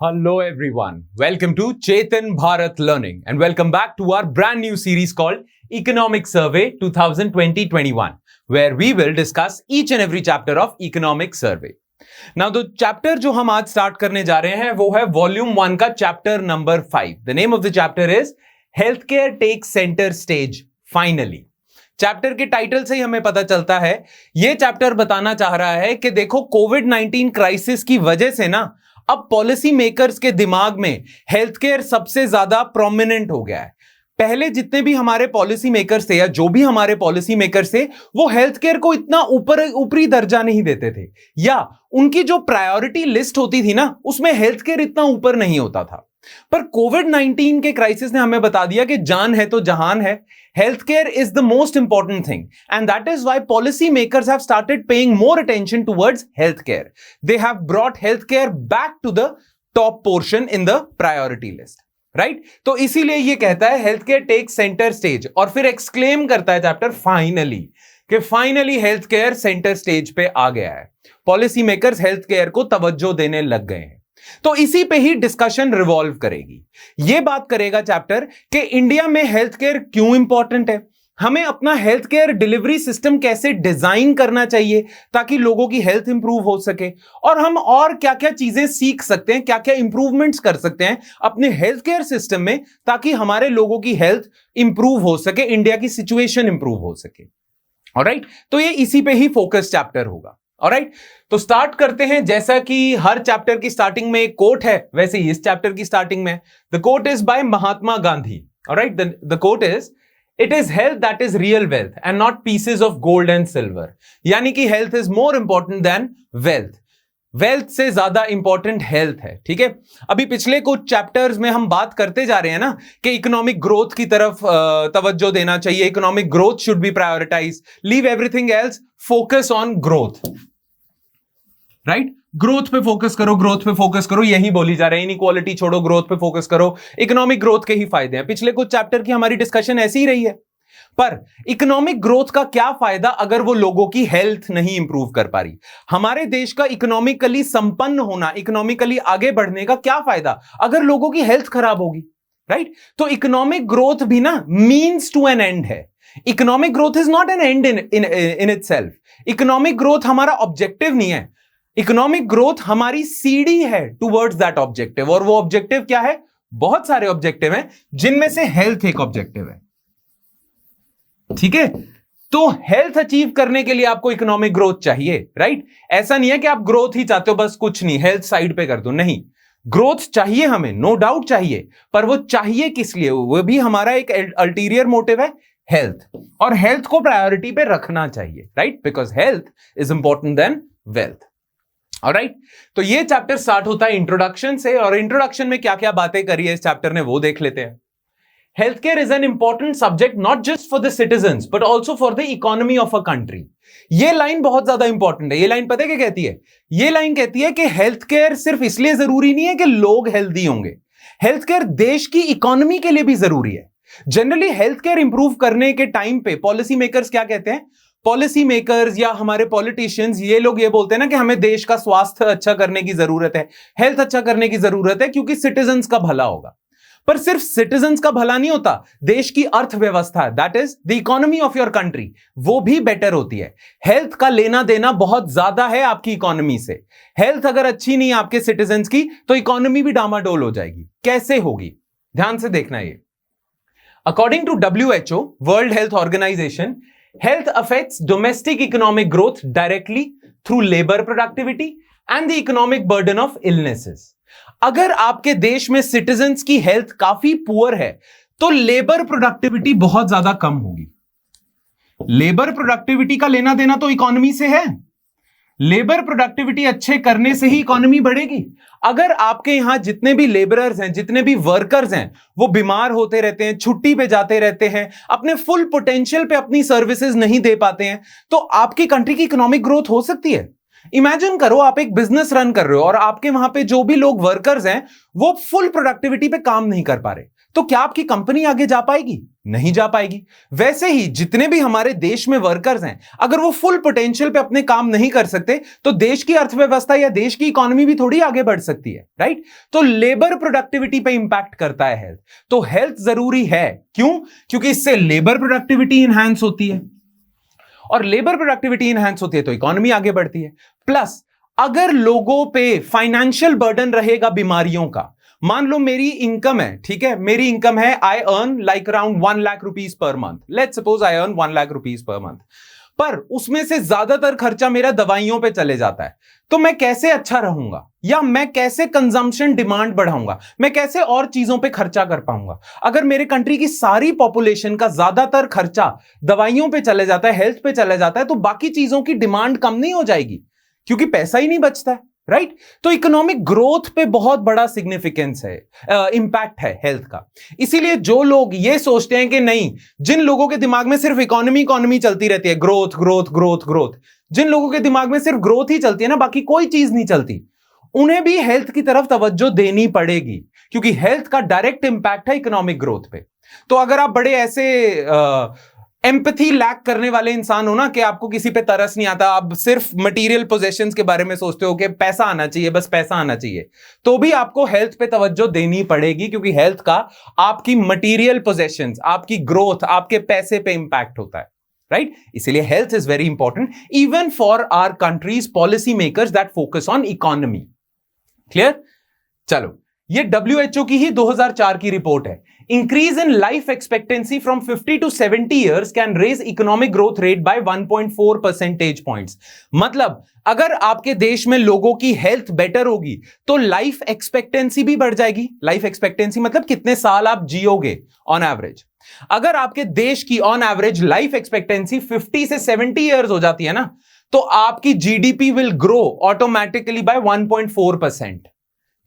Hello everyone. Welcome to Chetan Bharat Learning and welcome back to our brand new series called Economic Survey 2020-21 where we will discuss each and every chapter of Economic Survey. Now the chapter जो हम आज start करने जा रहे हैं वो है Volume 1 का chapter number 5. The name of the chapter is Healthcare Takes Center Stage Finally. Chapter के टाइटल से ही हमें पता चलता है ये चैप्टर बताना चाह रहा है कि देखो कोविड-19 क्राइसिस की वजह से ना अब पॉलिसी मेकर्स के दिमाग में हेल्थ केयर सबसे ज्यादा प्रोमिनेंट हो गया है। पहले जितने भी हमारे पॉलिसी मेकर्स थे या जो भी हमारे पॉलिसी मेकर्स थे वो हेल्थ केयर को इतना ऊपरी दर्जा नहीं देते थे या उनकी जो प्रायोरिटी लिस्ट होती थी ना उसमें हेल्थ केयर इतना ऊपर नहीं होता था। पर कोविड-19 के क्राइसिस ने हमें बता दिया कि जान है तो जहान है। Health care is the most important thing and that is why policy makers have started paying more attention towards health care. They have brought health care back to the top portion in the priority list, right? तो इसीलिए ये कहता है health care take centre stage और फिर exclaim करता है chapter finally कि finally health care centre stage पे आ गया है। पॉलिसी मेकर्स हेल्थ केयर को तवज्जो देने लग गए हैं। तो इसी पे ही डिस्कशन रिवॉल्व करेगी। ये बात करेगा चैप्टर कि इंडिया में हेल्थ केयर क्यों इंपॉर्टेंट है, हमें अपना हेल्थ केयर डिलीवरी सिस्टम कैसे डिजाइन करना चाहिए ताकि लोगों की हेल्थ इंप्रूव हो सके और हम और क्या क्या चीजें सीख सकते हैं, क्या क्या इंप्रूवमेंट्स कर सकते हैं अपने हेल्थ केयर सिस्टम में ताकि हमारे लोगों की हेल्थ इंप्रूव हो सके, इंडिया की सिचुएशन इंप्रूव हो सके। ऑलराइट, तो ये इसी पे ही फोकस चैप्टर होगा। ऑलराइट, तो स्टार्ट करते हैं। जैसा कि हर चैप्टर की स्टार्टिंग में एक कोट है वैसे ही इस चैप्टर की स्टार्टिंग में the quote is by Mahatma Gandhi. Alright, the quote is it is health that is real wealth and not pieces of gold and silver. यानी कि health is more important than wealth, wealth से ज्यादा important health है। ठीक है, अभी पिछले कुछ चैप्टर्स में हम बात करते जा रहे हैं ना कि इकोनॉमिक ग्रोथ की तरफ तवज्जो देना चाहिए, economic growth should be prioritise, leave everything else, focus on growth, right? Growth पे फोकस करो, ग्रोथ पे फोकस करो, यही बोली जा रही है। इनइक्वालिटी छोड़ो, ग्रोथ पे फोकस करो, इकोनॉमिक ग्रोथ के ही फायदे हैं। पिछले कुछ चैप्टर की हमारी डिस्कशन ऐसी ही रही है। पर इकोनॉमिक ग्रोथ का क्या फायदा अगर वो लोगों की हेल्थ नहीं इंप्रूव कर पा रही? हमारे देश का इकोनॉमिकली संपन्न होना, इकोनॉमिकली आगे बढ़ने का क्या फायदा अगर लोगों की हेल्थ खराब होगी, राइट? तो इकोनॉमिक ग्रोथ भी ना मीन्स टू एन एंड है। Economic growth is not an and in itself. Economic growth हमारा ऑब्जेक्टिव नहीं है। इकोनॉमिक ग्रोथ हमारी सीढ़ी है टुवर्ड्स दैट ऑब्जेक्टिव। और वो ऑब्जेक्टिव क्या है? बहुत सारे ऑब्जेक्टिव हैं जिनमें से हेल्थ एक ऑब्जेक्टिव है। ठीक है, तो हेल्थ अचीव करने के लिए आपको इकोनॉमिक ग्रोथ चाहिए, राइट? ऐसा नहीं है कि आप ग्रोथ ही चाहते हो बस, कुछ नहीं, हेल्थ साइड पे कर दो, नहीं। ग्रोथ चाहिए हमें, नो डाउट चाहिए, पर वो चाहिए किस लिए? वो भी हमारा एक अल्टीरियर मोटिव है, हेल्थ। और हेल्थ को प्रायोरिटी पे रखना चाहिए, right? Because health is important than wealth. Alright, तो ये चैप्टर स्टार्ट होता है इंट्रोडक्शन से और इंट्रोडक्शन में क्या क्या बातें करी है इस चैप्टर ने वो देख लेते हैं। Healthcare is an important subject not just for the citizens but also for the economy of a country. ये लाइन बहुत ज्यादा इंपॉर्टेंट है। ये लाइन पता है क्या कहती है? ये लाइन कहती है कि हेल्थ केयर सिर्फ इसलिए जरूरी नहीं है कि लोग हेल्दी होंगे, हेल्थ केयर देश की इकोनॉमी के लिए भी जरूरी है। जनरली हेल्थ केयर इंप्रूव करने के टाइम पे पॉलिसी मेकर्स क्या कहते हैं? पॉलिसी मेकर्स या हमारे पॉलिटिशियंस ये लोग ये बोलते हैं ना कि हमें देश का स्वास्थ्य अच्छा करने की जरूरत है, हेल्थ अच्छा करने की जरूरत है क्योंकि सिटीजन्स का भला होगा। पर सिर्फ सिटीजन्स का भला नहीं होता, देश की अर्थव्यवस्था, that is the economy of your country, वो भी बेटर होती है। हेल्थ का लेना देना बहुत ज्यादा है आपकी इकोनॉमी से। हेल्थ अगर अच्छी नहीं है आपके सिटीजन्स की तो इकोनॉमी भी डामाडोल हो जाएगी। कैसे होगी? ध्यान से देखना। ये according to WHO, World Health Organisation, health affects domestic economic growth directly through labor productivity and the economic burden of illnesses. अगर आपके देश में सिटीजन्स की हेल्थ काफी पुअर है तो लेबर प्रोडक्टिविटी बहुत ज्यादा कम होगी। लेबर प्रोडक्टिविटी का लेना देना तो इकोनॉमी से है। लेबर प्रोडक्टिविटी अच्छे करने से ही इकोनॉमी बढ़ेगी। अगर आपके यहां जितने भी लेबरर्स हैं, जितने भी वर्कर्स हैं, वो बीमार होते रहते हैं, छुट्टी पे जाते रहते हैं, अपने फुल पोटेंशियल पे अपनी सर्विसेज नहीं दे पाते हैं, तो आपकी कंट्री की इकोनॉमिक ग्रोथ हो सकती है? इमेजिन करो आप एक बिजनेस रन कर रहे हो और आपके वहां पे जो भी लोग वर्कर्स हैं वो फुल प्रोडक्टिविटी पे काम नहीं कर पा रहे, तो क्या आपकी कंपनी आगे जा पाएगी? नहीं जा पाएगी। वैसे ही जितने भी हमारे देश में वर्कर्स हैं, अगर वो फुल पोटेंशियल पे अपने काम नहीं कर सकते तो देश की अर्थव्यवस्था या देश की इकोनॉमी भी थोड़ी आगे बढ़ सकती है, राइट? तो लेबर प्रोडक्टिविटी पे इंपैक्ट करता है हेल्थ। तो हेल्थ जरूरी है। क्यों? क्योंकि इससे लेबर प्रोडक्टिविटी इंहांस होती है, और लेबर प्रोडक्टिविटी इंहांस होती है तो इकोनॉमी आगे बढ़ती है। प्लस अगर लोगों पे फाइनेंशियल बर्डन रहेगा बीमारियों का, मान लो मेरी इनकम है, ठीक है, मेरी इनकम है, I earn like around 1 lakh rupees per month, let's suppose I earn 1 lakh rupees per month, पर उसमें से ज्यादातर खर्चा मेरा दवाइयों पे चले जाता है, तो मैं कैसे अच्छा रहूंगा, या मैं कैसे कंजम्पशन डिमांड बढ़ाऊंगा, मैं कैसे और चीजों पे खर्चा कर पाऊंगा? अगर मेरे कंट्री की सारी पॉपुलेशन का ज्यादातर खर्चा दवाइयों पे चले जाता है, हेल्थ पे चले जाता है, तो बाकी चीजों की डिमांड कम नहीं हो जाएगी, क्योंकि पैसा ही नहीं बचता है, राइट? तो इकोनॉमिक ग्रोथ पे बहुत बड़ा सिग्निफिकेंस है, इंपैक्ट है हेल्थ का। इसीलिए जो लोग ये सोचते हैं कि नहीं, जिन लोगों के दिमाग में सिर्फ इकोनॉमी चलती रहती है, ग्रोथ ग्रोथ ग्रोथ ग्रोथ, जिन लोगों के दिमाग में सिर्फ ग्रोथ ही चलती है ना, बाकी कोई चीज नहीं चलती, उन्हें भी हेल्थ की तरफ तवज्जो देनी पड़ेगी, क्योंकि हेल्थ का डायरेक्ट इंपैक्ट है इकोनॉमिक ग्रोथ पे। तो अगर आप बड़े ऐसे एम्पैथी लैक करने वाले इंसान हो ना, कि आपको किसी पे तरस नहीं आता, आप सिर्फ मटेरियल पोजेशंस के बारे में सोचते हो कि पैसा आना चाहिए, बस पैसा आना चाहिए, तो भी आपको हेल्थ पे तवज्जो देनी पड़ेगी, क्योंकि हेल्थ का आपकी मटेरियल पोजेशंस, आपकी ग्रोथ, आपके पैसे पे इंपैक्ट होता है, राइट? इसीलिए health is very important even for our country's policy makers that focus on economy. Clear? चलो, ये WHO की ही 2004 की रिपोर्ट है। Increase in life expectancy from 50 to 70 years can raise economic growth rate by 1.4 percentage points. मतलब अगर आपके देश में लोगों की हेल्थ बेटर होगी तो लाइफ एक्सपेक्टेंसी भी बढ़ जाएगी। लाइफ एक्सपेक्टेंसी मतलब कितने साल आप जियोगे ऑन एवरेज। अगर आपके देश की ऑन एवरेज लाइफ एक्सपेक्टेंसी 50 से 70 ईयर्स हो जाती है ना, तो आपकी GDP will grow automatically bye 1.4%।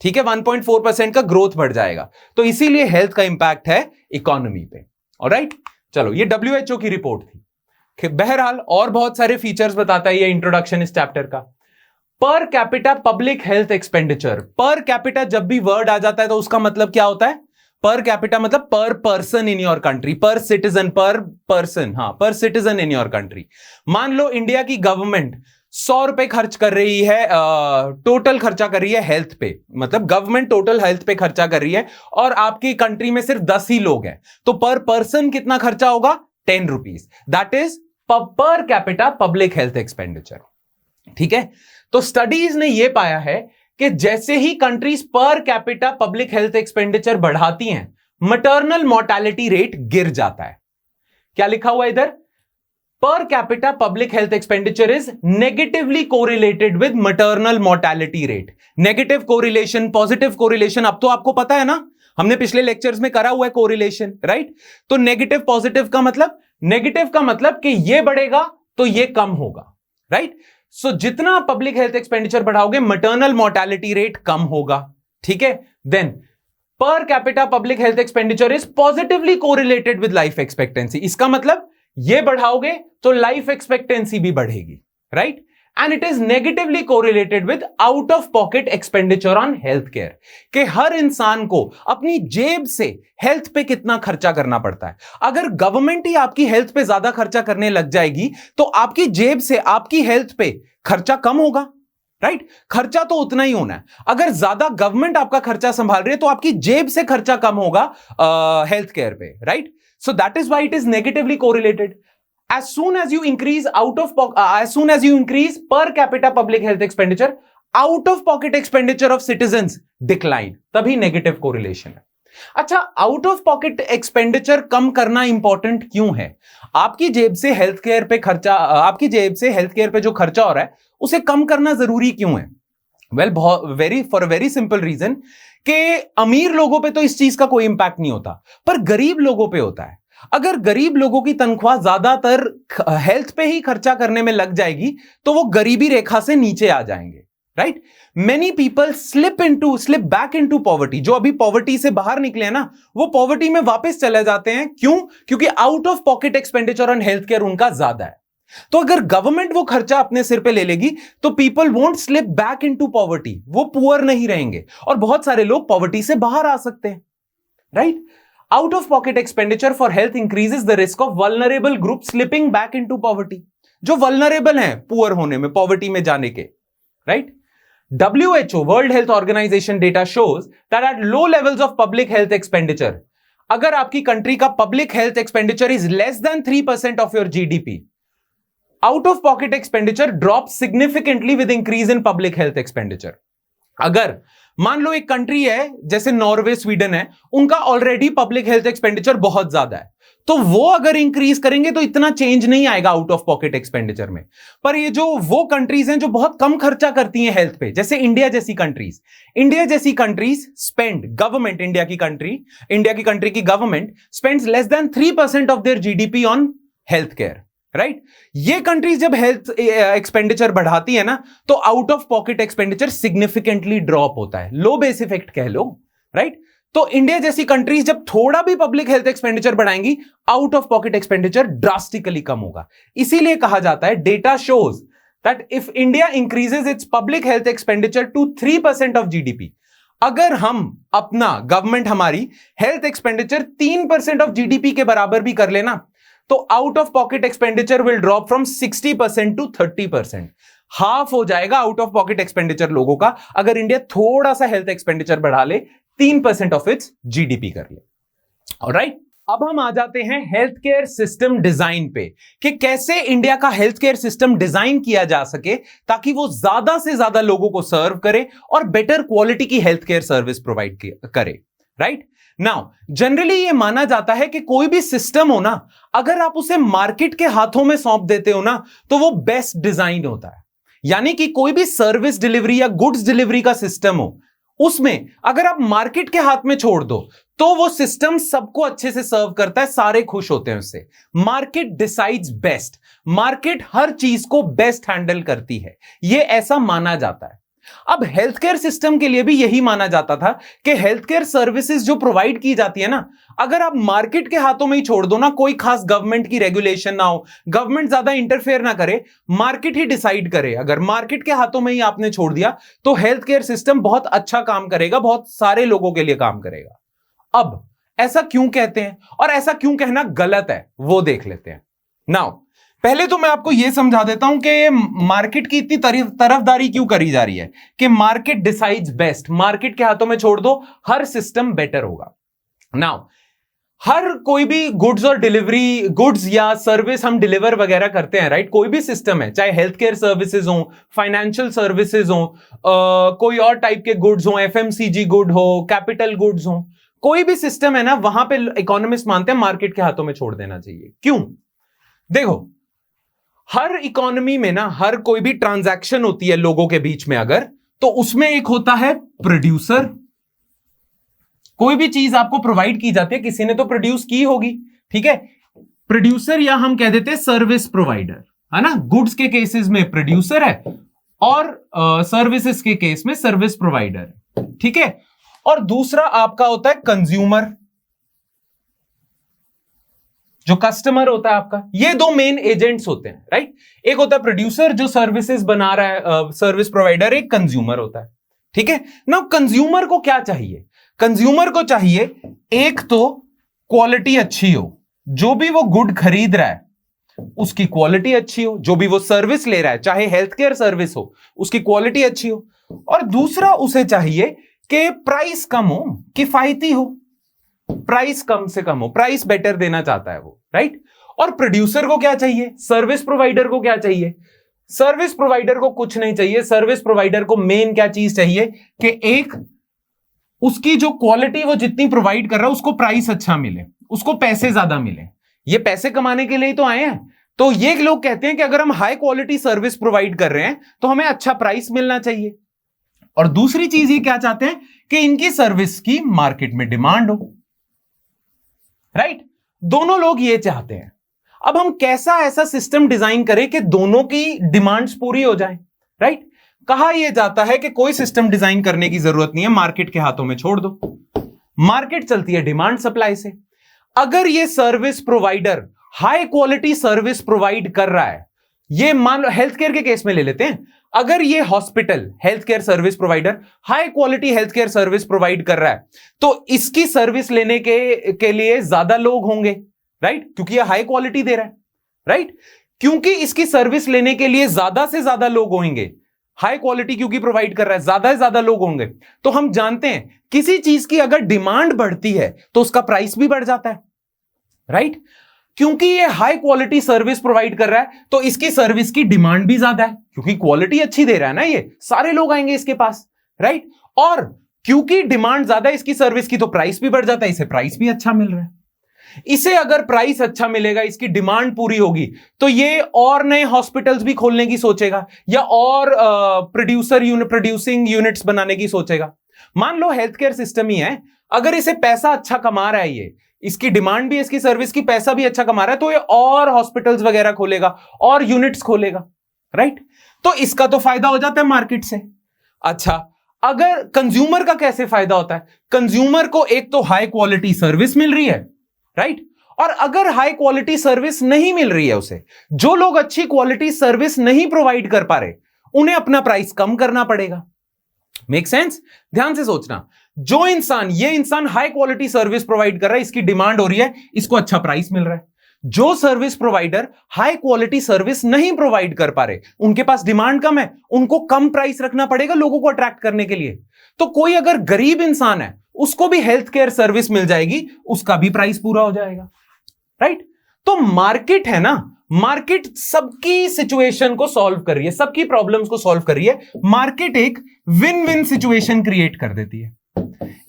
ठीक है, 1.4% का ग्रोथ बढ़ जाएगा। तो इसीलिए हेल्थ का इंपैक्ट है इकोनॉमी पे। ऑलराइट, चलो, ये WHO की रिपोर्ट थी। बहरहाल और बहुत सारे फीचर्स बताता है ये इंट्रोडक्शन इस चैप्टर का। पर capita public health expenditure. Per capita जब भी वर्ड आ जाता है तो उसका मतलब क्या होता है? पर कैपिटा मतलब पर पर्सन इन योर कंट्री, पर सिटीजन, पर पर्सन, हाँ, पर सिटीजन इन योर कंट्री। मान लो इंडिया की गवर्नमेंट 100 रुपए खर्च कर रही है, टोटल खर्चा कर रही है हेल्थ पे, मतलब गवर्नमेंट टोटल हेल्थ पे खर्चा कर रही है, और आपकी कंट्री में सिर्फ 10 ही लोग हैं, तो पर पर्सन कितना खर्चा होगा? 10 रुपीज। दैट इज पर कैपिटा पब्लिक हेल्थ एक्सपेंडिचर। ठीक है, तो स्टडीज ने यह पाया है कि जैसे ही countries per capita public health expenditure बढ़ाती हैं, मैटरनल मोर्टेलिटी रेट गिर जाता है। क्या लिखा हुआ इधर? Per capita public health expenditure is negatively correlated with maternal mortality rate. Negative correlation, positive correlation, अब तो आपको पता है ना, हमने पिछले लेक्चर्स में करा हुआ है कोरिलेशन, राइट? तो नेगेटिव पॉजिटिव का मतलब, नेगेटिव का मतलब कि ये बढ़ेगा तो ये कम होगा, राइट? सो जितना पब्लिक हेल्थ एक्सपेंडिचर बढ़ाओगे, मैटरनल मोर्टेलिटी रेट कम होगा। ठीक है, then per capita public health expenditure is positively correlated with life expectancy. इसका मतलब ये बढ़ाओगे तो लाइफ एक्सपेक्टेंसी भी बढ़ेगी, right? And it is negatively correlated with out of pocket expenditure on health care, कि हर इंसान को अपनी जेब से हेल्थ पे कितना खर्चा करना पड़ता है। अगर गवर्नमेंट ही आपकी हेल्थ पे ज्यादा खर्चा करने लग जाएगी तो आपकी जेब से आपकी हेल्थ पे खर्चा कम होगा, राइट? खर्चा तो उतना ही होना है। अगर ज्यादा गवर्नमेंट आपका खर्चा संभाल रही है तो आपकी जेब से खर्चा कम होगा हेल्थ केयर पे, right? So that is why it is negatively correlated. As soon as you increase per capita public health expenditure, out of pocket expenditure of citizens decline. तभी negative correlation है। अच्छा, आउट ऑफ पॉकेट एक्सपेंडिचर कम करना important क्यों है? आपकी जेब से health care पे खर्चा, आपकी जेब से हेल्थ केयर पे जो खर्चा हो रहा है उसे कम करना जरूरी क्यों है? Well, for very simple reason कि अमीर लोगों पे तो इस चीज का कोई इंपैक्ट नहीं होता, पर गरीब लोगों पे होता है। अगर गरीब लोगों की तनख्वाह ज्यादातर हेल्थ पे ही खर्चा करने में लग जाएगी तो वो गरीबी रेखा से नीचे आ जाएंगे, right? Many people slip back into poverty. जो अभी पॉवर्टी से बाहर निकले हैं ना, वो पॉवर्टी में वापस चले जाते हैं। क्यों? क्योंकि out of pocket expenditure on health care उनका ज्यादा है। तो अगर गवर्नमेंट वो खर्चा अपने सिर पे ले लेगी तो people won't slip back into poverty, वो पुअर नहीं रहेंगे और बहुत सारे लोग पॉवर्टी से बाहर आ सकते हैं, right? Out of pocket expenditure for health increases the risk of vulnerable group slipping back into poverty, जो वल्नरेबल हैं पुअर होने में, पॉवर्टी में जाने के, right? WHO, World Health Organization data shows that at low levels of public health expenditure, अगर आपकी country का public health expenditure is less than 3% of your GDP, out of pocket expenditure drop significantly with increase in public health expenditure. अगर मान लो एक country है जैसे Norway, Sweden है, उनका ऑलरेडी पब्लिक हेल्थ एक्सपेंडिचर बहुत ज्यादा है, तो वो अगर इंक्रीज करेंगे तो इतना चेंज नहीं आएगा आउट ऑफ पॉकेट एक्सपेंडिचर में। पर ये जो वो कंट्रीज हैं जो बहुत कम खर्चा करती हैं हेल्थ पे, जैसे इंडिया जैसी कंट्रीज स्पेंड, गवर्नमेंट, इंडिया की कंट्री की government spends less than 3% of their GDP on health care, right? ये कंट्रीज जब हेल्थ एक्सपेंडिचर बढ़ाती है ना, तो out of pocket expenditure significantly drop होता है, लो बेस इफेक्ट कह लो, राइट? तो इंडिया जैसी कंट्रीज जब थोड़ा भी पब्लिक हेल्थ एक्सपेंडिचर बढ़ाएंगी, out of pocket expenditure drastically कम होगा। इसीलिए कहा जाता है, data shows that if India increases its public health expenditure to 3% of GDP, अगर हम अपना गवर्नमेंट हमारी हेल्थ एक्सपेंडिचर 3% ऑफ जीडीपी के बराबर भी कर लेना, तो out of pocket expenditure will drop from 60% to 30%, half हो जाएगा आउट ऑफ पॉकेट एक्सपेंडिचर लोगों का, अगर इंडिया थोड़ा सा हेल्थ एक्सपेंडिचर बढ़ा ले, 3% ऑफ इट्स जीडीपी कर ले। ऑलराइट, अब हम आ जाते हैं हेल्थ केयर सिस्टम डिजाइन पे, कि कैसे इंडिया का हेल्थ केयर सिस्टम डिजाइन किया जा सके ताकि वो ज्यादा से ज्यादा लोगों को सर्व करे और बेटर क्वालिटी की हेल्थ केयर सर्विस प्रोवाइड करे, राइट? नाउ जनरली ये माना जाता है कि कोई भी सिस्टम हो ना, अगर आप उसे मार्केट के हाथों में सौंप देते हो ना, तो वो बेस्ट डिजाइन होता है। यानी कि कोई भी सर्विस डिलीवरी या गुड्स डिलीवरी का सिस्टम हो, उसमें अगर आप मार्केट के हाथ में छोड़ दो तो वो सिस्टम सबको अच्छे से सर्व करता है, सारे खुश होते हैं उससे। मार्केट डिसाइड्स बेस्ट, मार्केट हर चीज को बेस्ट हैंडल करती है, ये ऐसा माना जाता है। अब हेल्थ केयर सिस्टम के लिए भी यही माना जाता था कि हेल्थ केयर सर्विसेज जो प्रोवाइड की जाती है ना, अगर आप मार्केट के हाथों में ही छोड़ दो ना, कोई खास गवर्नमेंट की रेगुलेशन ना हो, गवर्नमेंट ज्यादा इंटरफेयर ना करे, मार्केट ही डिसाइड करे, अगर मार्केट के हाथों में ही आपने छोड़ दिया तो हेल्थ केयर सिस्टम बहुत अच्छा काम करेगा, बहुत सारे लोगों के लिए काम करेगा। अब ऐसा क्यों कहते हैं और ऐसा क्यों कहना गलत है, वो देख लेते हैं। नाउ पहले तो मैं आपको यह समझा देता हूं कि मार्केट की इतनी तरफदारी क्यों करी जा रही है, कि मार्केट डिसाइड्स बेस्ट, मार्केट के हाथों में छोड़ दो, हर सिस्टम बेटर होगा। नाउ हर कोई भी गुड्स और डिलीवरी, गुड्स या सर्विस हम डिलीवर वगैरह करते हैं, राइट? कोई भी सिस्टम है, चाहे हेल्थ केयर सर्विसेज हो, फाइनेंशियल सर्विसेज हो, कोई और टाइप के गुड्स हो, एफएमसीजी गुड हो, कैपिटल गुड्स हो, कोई भी सिस्टम है ना, वहां पे इकोनॉमिस्ट मानते हैं मार्केट के हाथों में छोड़ देना चाहिए। क्यों? देखो, हर इकोनॉमी में ना, हर कोई भी ट्रांजैक्शन होती है लोगों के बीच में अगर, तो उसमें एक होता है प्रोड्यूसर। कोई भी चीज आपको प्रोवाइड की जाती है, किसी ने तो प्रोड्यूस की होगी, ठीक है? प्रोड्यूसर या हम कह देते हैं सर्विस प्रोवाइडर, है ना? गुड्स के केसेस में प्रोड्यूसर है और सर्विसेज के केस में सर्विस प्रोवाइडर है, ठीक है? और दूसरा आपका होता है कंज्यूमर, जो कस्टमर होता है आपका। ये दो मेन एजेंट्स होते हैं, राइट? एक होता है प्रोड्यूसर जो सर्विसेज बना रहा है, सर्विस प्रोवाइडर, एक कंज्यूमर होता है, ठीक है ना? कंज्यूमर को क्या चाहिए? कंज्यूमर को चाहिए एक तो क्वालिटी अच्छी हो, जो भी वो गुड खरीद रहा है उसकी क्वालिटी अच्छी हो, जो भी वो सर्विस ले रहा है, चाहे हेल्थ केयर सर्विस हो, उसकी क्वालिटी अच्छी हो, और दूसरा उसे चाहिए कि प्राइस कम हो, किफायती हो, प्राइस कम से कम हो, प्राइस बेटर देना चाहता है वो, राइट? और प्रोड्यूसर को क्या चाहिए? सर्विस प्रोवाइडर को क्या चाहिए? सर्विस प्रोवाइडर को कुछ नहीं चाहिए। सर्विस प्रोवाइडर को मेन क्या चीज चाहिए कि एक उसकी जो क्वालिटी वो जितनी प्रोवाइड कर रहा है उसको प्राइस अच्छा मिले, उसको पैसे ज्यादा मिले। ये पैसे कमाने के लिए ही तो आए हैं। तो ये लोग कहते हैं कि अगर हम हाई क्वालिटी सर्विस प्रोवाइड कर रहे हैं तो हमें अच्छा प्राइस मिलना चाहिए। और दूसरी चीज ये क्या चाहते हैं कि इनकी सर्विस की मार्केट में डिमांड हो, राइट? दोनों लोग ये चाहते हैं। अब हम कैसा ऐसा सिस्टम डिजाइन करें कि दोनों की डिमांड्स पूरी हो जाए, राइट? कहा यह जाता है कि कोई सिस्टम डिजाइन करने की जरूरत नहीं है, मार्केट के हाथों में छोड़ दो। मार्केट चलती है डिमांड सप्लाई से। अगर ये service provider high quality service provide कर रहा है, ये मान लो हेल्थ केयर के केस में ले लेते हैं, अगर ये hospital health care service provider high quality health care service provide कर रहा है तो इसकी सर्विस लेने के लिए ज्यादा लोग होंगे, राइट, क्योंकि ये हाई क्वालिटी दे रहा है, राइट, क्योंकि इसकी सर्विस लेने के लिए ज्यादा से ज्यादा लोग होंगे, हाई क्वालिटी क्योंकि प्रोवाइड कर रहा है, ज्यादा से ज्यादा लोग होंगे, तो हम जानते हैं किसी चीज की अगर डिमांड बढ़ती है तो उसका प्राइस भी बढ़ जाता है, राइट, क्योंकि ये हाई क्वालिटी सर्विस प्रोवाइड कर रहा है तो इसकी सर्विस की डिमांड भी ज्यादा है, क्योंकि क्वालिटी अच्छी दे रहा है ना, ये सारे लोग आएंगे इसके पास, राइट, और क्योंकि डिमांड ज्यादा है इसकी सर्विस की तो प्राइस भी बढ़ जाता है, इसे प्राइस भी अच्छा मिल रहा है। इसे अगर प्राइस अच्छा मिलेगा, इसकी डिमांड पूरी होगी तो ये और नए हॉस्पिटल्स भी खोलने की सोचेगा या और प्रोड्यूसिंग यूनिट्स बनाने की सोचेगा। मान लो हेल्थ केयर सिस्टम ही है, अगर इसे पैसा अच्छा कमा रहा है, ये इसकी डिमांड भी, इसकी सर्विस की, पैसा भी अच्छा कमा रहा है, तो ये और हॉस्पिटल्स वगैरह खोलेगा और यूनिट्स खोलेगा, राइट, तो इसका तो फायदा हो जाता है मार्केट से। अच्छा, अगर कंज्यूमर का कैसे फायदा होता है? कंज्यूमर को एक तो हाई क्वालिटी सर्विस मिल रही है, राइट, और अगर हाई क्वालिटी सर्विस नहीं मिल रही है उसे, जो लोग अच्छी क्वालिटी सर्विस नहीं प्रोवाइड कर पा रहे, उन्हें अपना प्राइस कम करना पड़ेगा। Make sense? ध्यान से सोचना, जो ये इंसान हाई क्वालिटी सर्विस प्रोवाइड कर रहा है, इसकी डिमांड हो रही है, इसको अच्छा प्राइस मिल रहा है। जो service provider high quality service नहीं प्रोवाइड कर पा रहे, उनके पास डिमांड कम है, उनको कम प्राइस रखना पड़ेगा लोगों को अट्रैक्ट करने के लिए। तो कोई अगर गरीब इंसान है, उसको भी हेल्थ केयर सर्विस मिल जाएगी, उसका भी प्राइस पूरा हो जाएगा, राइट। तो मार्केट है ना, मार्केट सबकी सिचुएशन को सॉल्व कर रही है, सबकी प्रॉब्लम्स को सॉल्व कर रही है। मार्केट एक विन विन सिचुएशन क्रिएट कर देती है।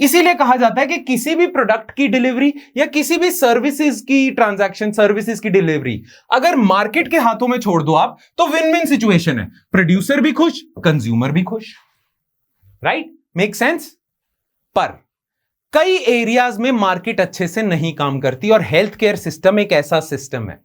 इसीलिए कहा जाता है कि किसी भी प्रोडक्ट की डिलीवरी या किसी भी सर्विसेज की ट्रांजैक्शन, सर्विसेज की डिलीवरी अगर मार्केट के हाथों में छोड़ दो आप, तो विन विन सिचुएशन है, प्रोड्यूसर भी खुश, कंज्यूमर भी खुश, राइट, मेक सेंस। पर कई एरियाज में मार्केट अच्छे से नहीं काम करती और हेल्थ केयर सिस्टम एक ऐसा सिस्टम है।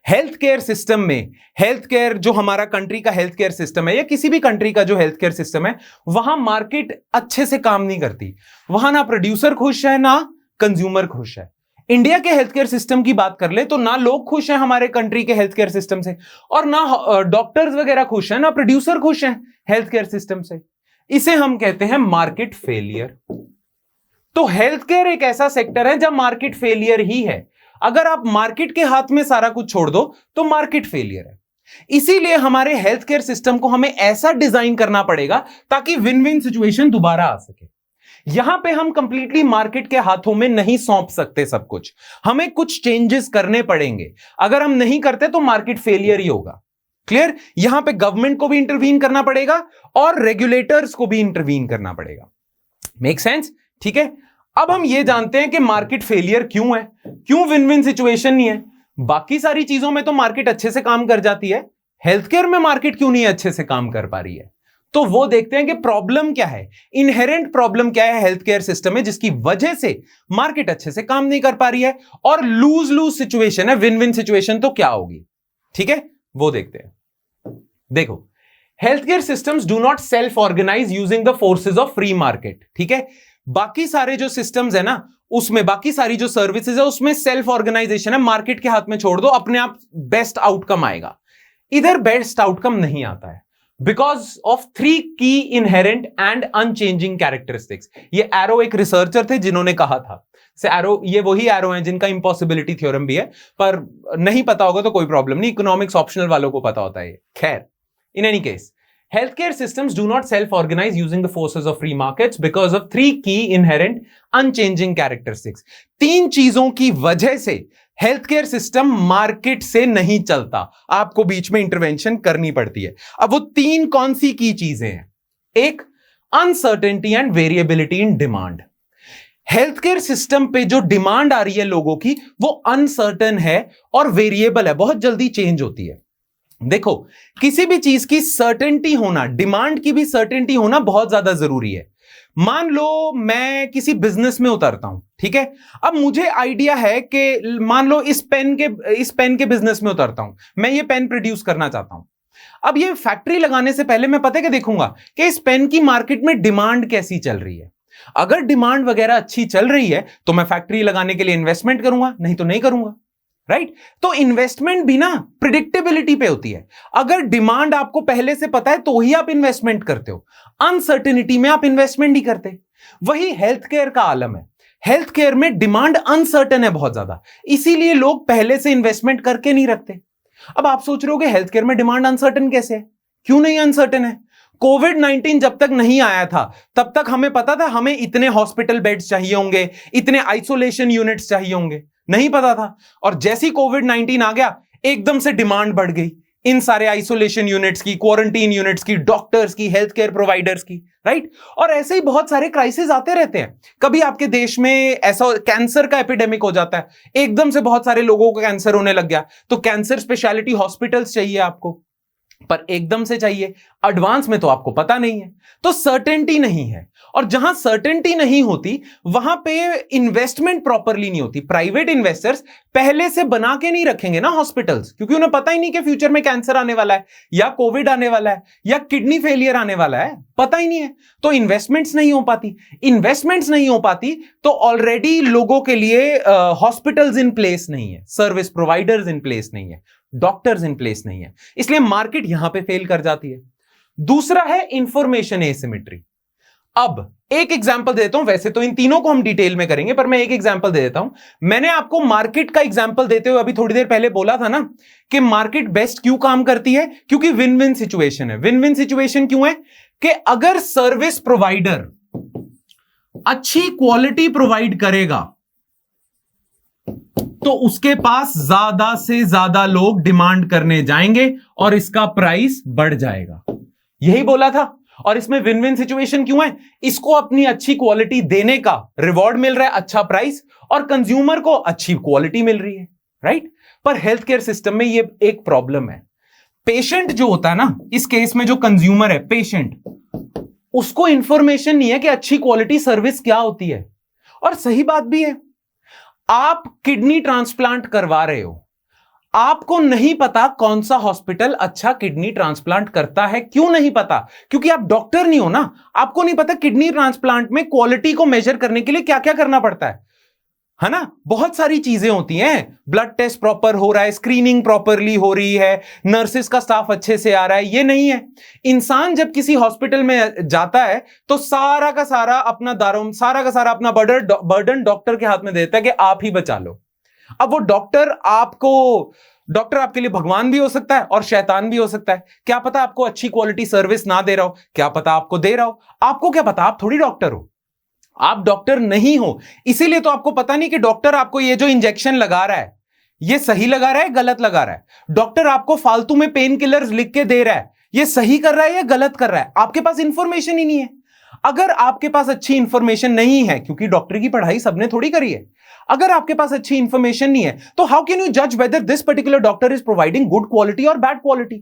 हेल्थ केयर सिस्टम में, हेल्थ केयर जो हमारा कंट्री का हेल्थ केयर सिस्टम है या किसी भी कंट्री का जो हेल्थ केयर सिस्टम है, वहां मार्केट अच्छे से काम नहीं करती। वहां ना प्रोड्यूसर खुश है ना कंज्यूमर खुश है। इंडिया के हेल्थ केयर सिस्टम की बात कर ले तो ना लोग खुश हैं हमारे कंट्री के हेल्थ केयर सिस्टम से, और ना डॉक्टर्स वगैरह खुश हैं, ना प्रोड्यूसर खुश हैं हेल्थ केयर सिस्टम से। इसे हम कहते हैं मार्केट फेलियर। तो हेल्थ केयर एक ऐसा सेक्टर है जब मार्केट फेलियर ही है। अगर आप मार्केट के हाथ में सारा कुछ छोड़ दो तो मार्केट फेलियर है। इसीलिए हमारे हेल्थ केयर सिस्टम को हमें ऐसा डिजाइन करना पड़ेगा ताकि विन विन सिचुएशन दोबारा आ सके। यहां पे हम कंप्लीटली मार्केट के हाथों में नहीं सौंप सकते सब कुछ, हमें कुछ चेंजेस करने पड़ेंगे। अगर हम नहीं करते तो मार्केट फेलियर ही होगा। क्लियर? यहां पे गवर्नमेंट को भी इंटरवीन करना पड़ेगा और रेगुलेटर्स को भी इंटरवीन करना पड़ेगा। Make sense? ठीक है, अब हम ये जानते हैं कि मार्केट फेलियर क्यों है, क्यों विन विन सिचुएशन नहीं है। बाकी सारी चीजों में तो मार्केट अच्छे से काम कर जाती है, हेल्थ केयर में मार्केट क्यों नहीं अच्छे से काम कर पा रही है? तो वो देखते हैं कि प्रॉब्लम क्या है, इनहेरेंट प्रॉब्लम क्या है हेल्थ केयर सिस्टम में, जिसकी वजह से मार्केट अच्छे से काम नहीं कर पा रही है। और लूज लूज सिचुएशन है, विन विन सिचुएशन तो क्या होगी? ठीक है, वो देखते हैं। देखो, health care systems do not self organise using the forces of free market. ठीक है, बाकी सारे जो सिस्टम्स है ना, उसमें बाकी सारी जो सर्विसेज है उसमें सेल्फ ऑर्गेनाइजेशन है, मार्केट के हाथ में छोड़ दो, अपने आप बेस्ट आउटकम आएगा। इधर बेस्ट आउटकम नहीं आता है बिकॉज ऑफ 3 की इनहेरेंट एंड अनचेंजिंग कैरेक्टरिस्टिक्स। ये एरो एक रिसर्चर थे जिन्होंने कहा था। से एरो, ये वही एरो है जिनका इम्पॉसिबिलिटी थ्योरम भी है, पर नहीं पता होगा तो कोई प्रॉब्लम नहीं, इकोनॉमिक्स ऑप्शनल वालों को पता होता है ये। खैर, in any case, healthcare systems do not self-organize using the forces of free markets because of 3 key inherent unchanging characteristics. 3 चीजों की वजह से हेल्थ केयर सिस्टम मार्केट से नहीं चलता, आपको बीच में इंटरवेंशन करनी पड़ती है। अब वो 3 कौन सी की चीजें हैं? एक, uncertainty and variability in demand. Health care system पे जो डिमांड आ रही है लोगों की, वो अनसर्टेन है और वेरिएबल है, बहुत जल्दी चेंज होती है। देखो, किसी भी चीज की सर्टेनिटी होना, डिमांड की भी सर्टेनिटी होना बहुत ज्यादा जरूरी है। मान लो मैं किसी बिजनेस में उतरता हूं, ठीक है, अब मुझे आइडिया है कि मान लो इस पेन के बिजनेस में उतरता हूं, मैं ये पेन प्रोड्यूस करना चाहता हूं। अब ये फैक्ट्री लगाने से पहले मैं पता है कि देखूंगा कि इस पेन की मार्केट में डिमांड कैसी चल रही है। अगर डिमांड वगैरह अच्छी चल रही है तो मैं फैक्ट्री लगाने के लिए इन्वेस्टमेंट करूंगा, नहीं तो नहीं करूंगा, राइट? तो इन्वेस्टमेंट भी ना प्रिडिक्टेबिलिटी पे होती है। अगर डिमांड आपको पहले से पता है तो ही आप इन्वेस्टमेंट करते हो, अनसर्टेनिटी में आप इन्वेस्टमेंट नहीं करते। वही हेल्थ केयर का आलम है। हेल्थ केयर में डिमांड अनसर्टेन है बहुत ज्यादा, इसीलिए लोग पहले से इन्वेस्टमेंट करके नहीं रखते। अब आप सोच रहे हो हेल्थ केयर में डिमांड अनसर्टेन कैसे है? क्यों नहीं अनसर्टेन है? कोविड-19 जब तक नहीं आया था तब तक हमें पता था हमें इतने हॉस्पिटल बेड्स चाहिए होंगे, इतने आइसोलेशन यूनिट्स चाहिए होंगे? नहीं पता था। और जैसे ही कोविड-19 आ गया एकदम से डिमांड बढ़ गई इन सारे आइसोलेशन यूनिट्स की, क्वारंटीन यूनिट्स की, डॉक्टर्स की, हेल्थ केयर प्रोवाइडर्स की, राइट? और ऐसे ही बहुत सारे क्राइसिस आते रहते हैं। कभी आपके देश में ऐसा कैंसर का एपिडेमिक हो जाता है, एकदम से बहुत सारे लोगों को कैंसर होने लग गया, तो कैंसर स्पेशलिटी हॉस्पिटल्स चाहिए आपको, पर एकदम से चाहिए, एडवांस में तो आपको पता नहीं है, तो सर्टेनिटी नहीं है। और जहां सर्टेनिटी नहीं होती वहां पे इन्वेस्टमेंट प्रॉपरली नहीं होती। प्राइवेट इन्वेस्टर्स पहले से बना के नहीं रखेंगे ना हॉस्पिटल्स, क्योंकि उन्हें पता ही नहीं कि फ्यूचर में कैंसर आने वाला है या कोविड आने वाला है या किडनी फेलियर आने वाला है, पता ही नहीं है। तो इन्वेस्टमेंट्स नहीं हो पाती। इन्वेस्टमेंट्स नहीं हो पाती तो ऑलरेडी लोगों के लिए हॉस्पिटल्स इन प्लेस नहीं है, सर्विस प्रोवाइडर्स इन प्लेस नहीं है, डॉक्टर्स इन प्लेस नहीं है, इसलिए मार्केट यहां पे फेल कर जाती है। दूसरा है इंफॉर्मेशन एसिमेट्री। अब एक एग्जांपल देता हूं, वैसे तो इन तीनों को हम डिटेल में करेंगे पर मैं एक एग्जांपल दे देता हूं। मैंने आपको मार्केट का एग्जांपल देते हुए अभी थोड़ी देर पहले बोला था ना कि मार्केट बेस्ट क्यों काम करती है, क्योंकि विन विन सिचुएशन है। विन विन सिचुएशन क्यों है कि अगर सर्विस प्रोवाइडर अच्छी क्वालिटी प्रोवाइड करेगा तो उसके पास ज्यादा से ज्यादा लोग डिमांड करने जाएंगे और इसका प्राइस बढ़ जाएगा। यही बोला था। और इसमें विन विन सिचुएशन क्यों है? इसको अपनी अच्छी क्वालिटी देने का रिवॉर्ड मिल रहा है, अच्छा प्राइस, और कंज्यूमर को अच्छी क्वालिटी मिल रही है, राइट? पर हेल्थ केयर सिस्टम में ये एक प्रॉब्लम है। पेशेंट जो होता है ना, इस केस में जो कंज्यूमर है, पेशेंट, उसको इंफॉर्मेशन नहीं है कि अच्छी क्वालिटी सर्विस क्या होती है। और सही बात भी है। आप किडनी ट्रांसप्लांट करवा रहे हो, आपको नहीं पता कौन सा हॉस्पिटल अच्छा किडनी ट्रांसप्लांट करता है। क्यों नहीं पता? क्योंकि आप डॉक्टर नहीं हो ना, आपको नहीं पता किडनी ट्रांसप्लांट में क्वालिटी को मेजर करने के लिए क्या क्या करना पड़ता है ना? बहुत सारी चीजें होती हैं। ब्लड टेस्ट प्रॉपर हो रहा है, स्क्रीनिंग प्रॉपरली हो रही है, नर्सिस का स्टाफ अच्छे से आ रहा है, ये नहीं है। इंसान जब किसी हॉस्पिटल में जाता है तो सारा का सारा अपना दारोम, सारा का सारा अपना बर्डन डॉक्टर के हाथ में देता है कि आप ही बचा लो। अब वो डॉक्टर आपके लिए भगवान भी हो सकता है और शैतान भी हो सकता है। क्या पता आपको अच्छी क्वालिटी सर्विस ना दे रहा हो, क्या पता आपको दे रहा हो। आपको क्या पता? आप थोड़ी डॉक्टर हो, आप डॉक्टर नहीं हो, इसीलिए तो आपको पता नहीं कि डॉक्टर आपको ये जो इंजेक्शन लगा रहा है ये सही लगा रहा है, गलत लगा रहा है। डॉक्टर आपको फालतू में पेन किलर्स लिख के दे रहा है, ये सही कर रहा है या गलत कर रहा है। आपके पास इंफॉर्मेशन ही नहीं है। अगर आपके पास अच्छी इंफॉर्मेशन नहीं है, क्योंकि डॉक्टर की पढ़ाई सबने थोड़ी करी है, अगर आपके पास अच्छी इंफॉर्मेशन नहीं है तो हाउ कैन यू जज whether this particular doctor is providing good quality और बैड क्वालिटी,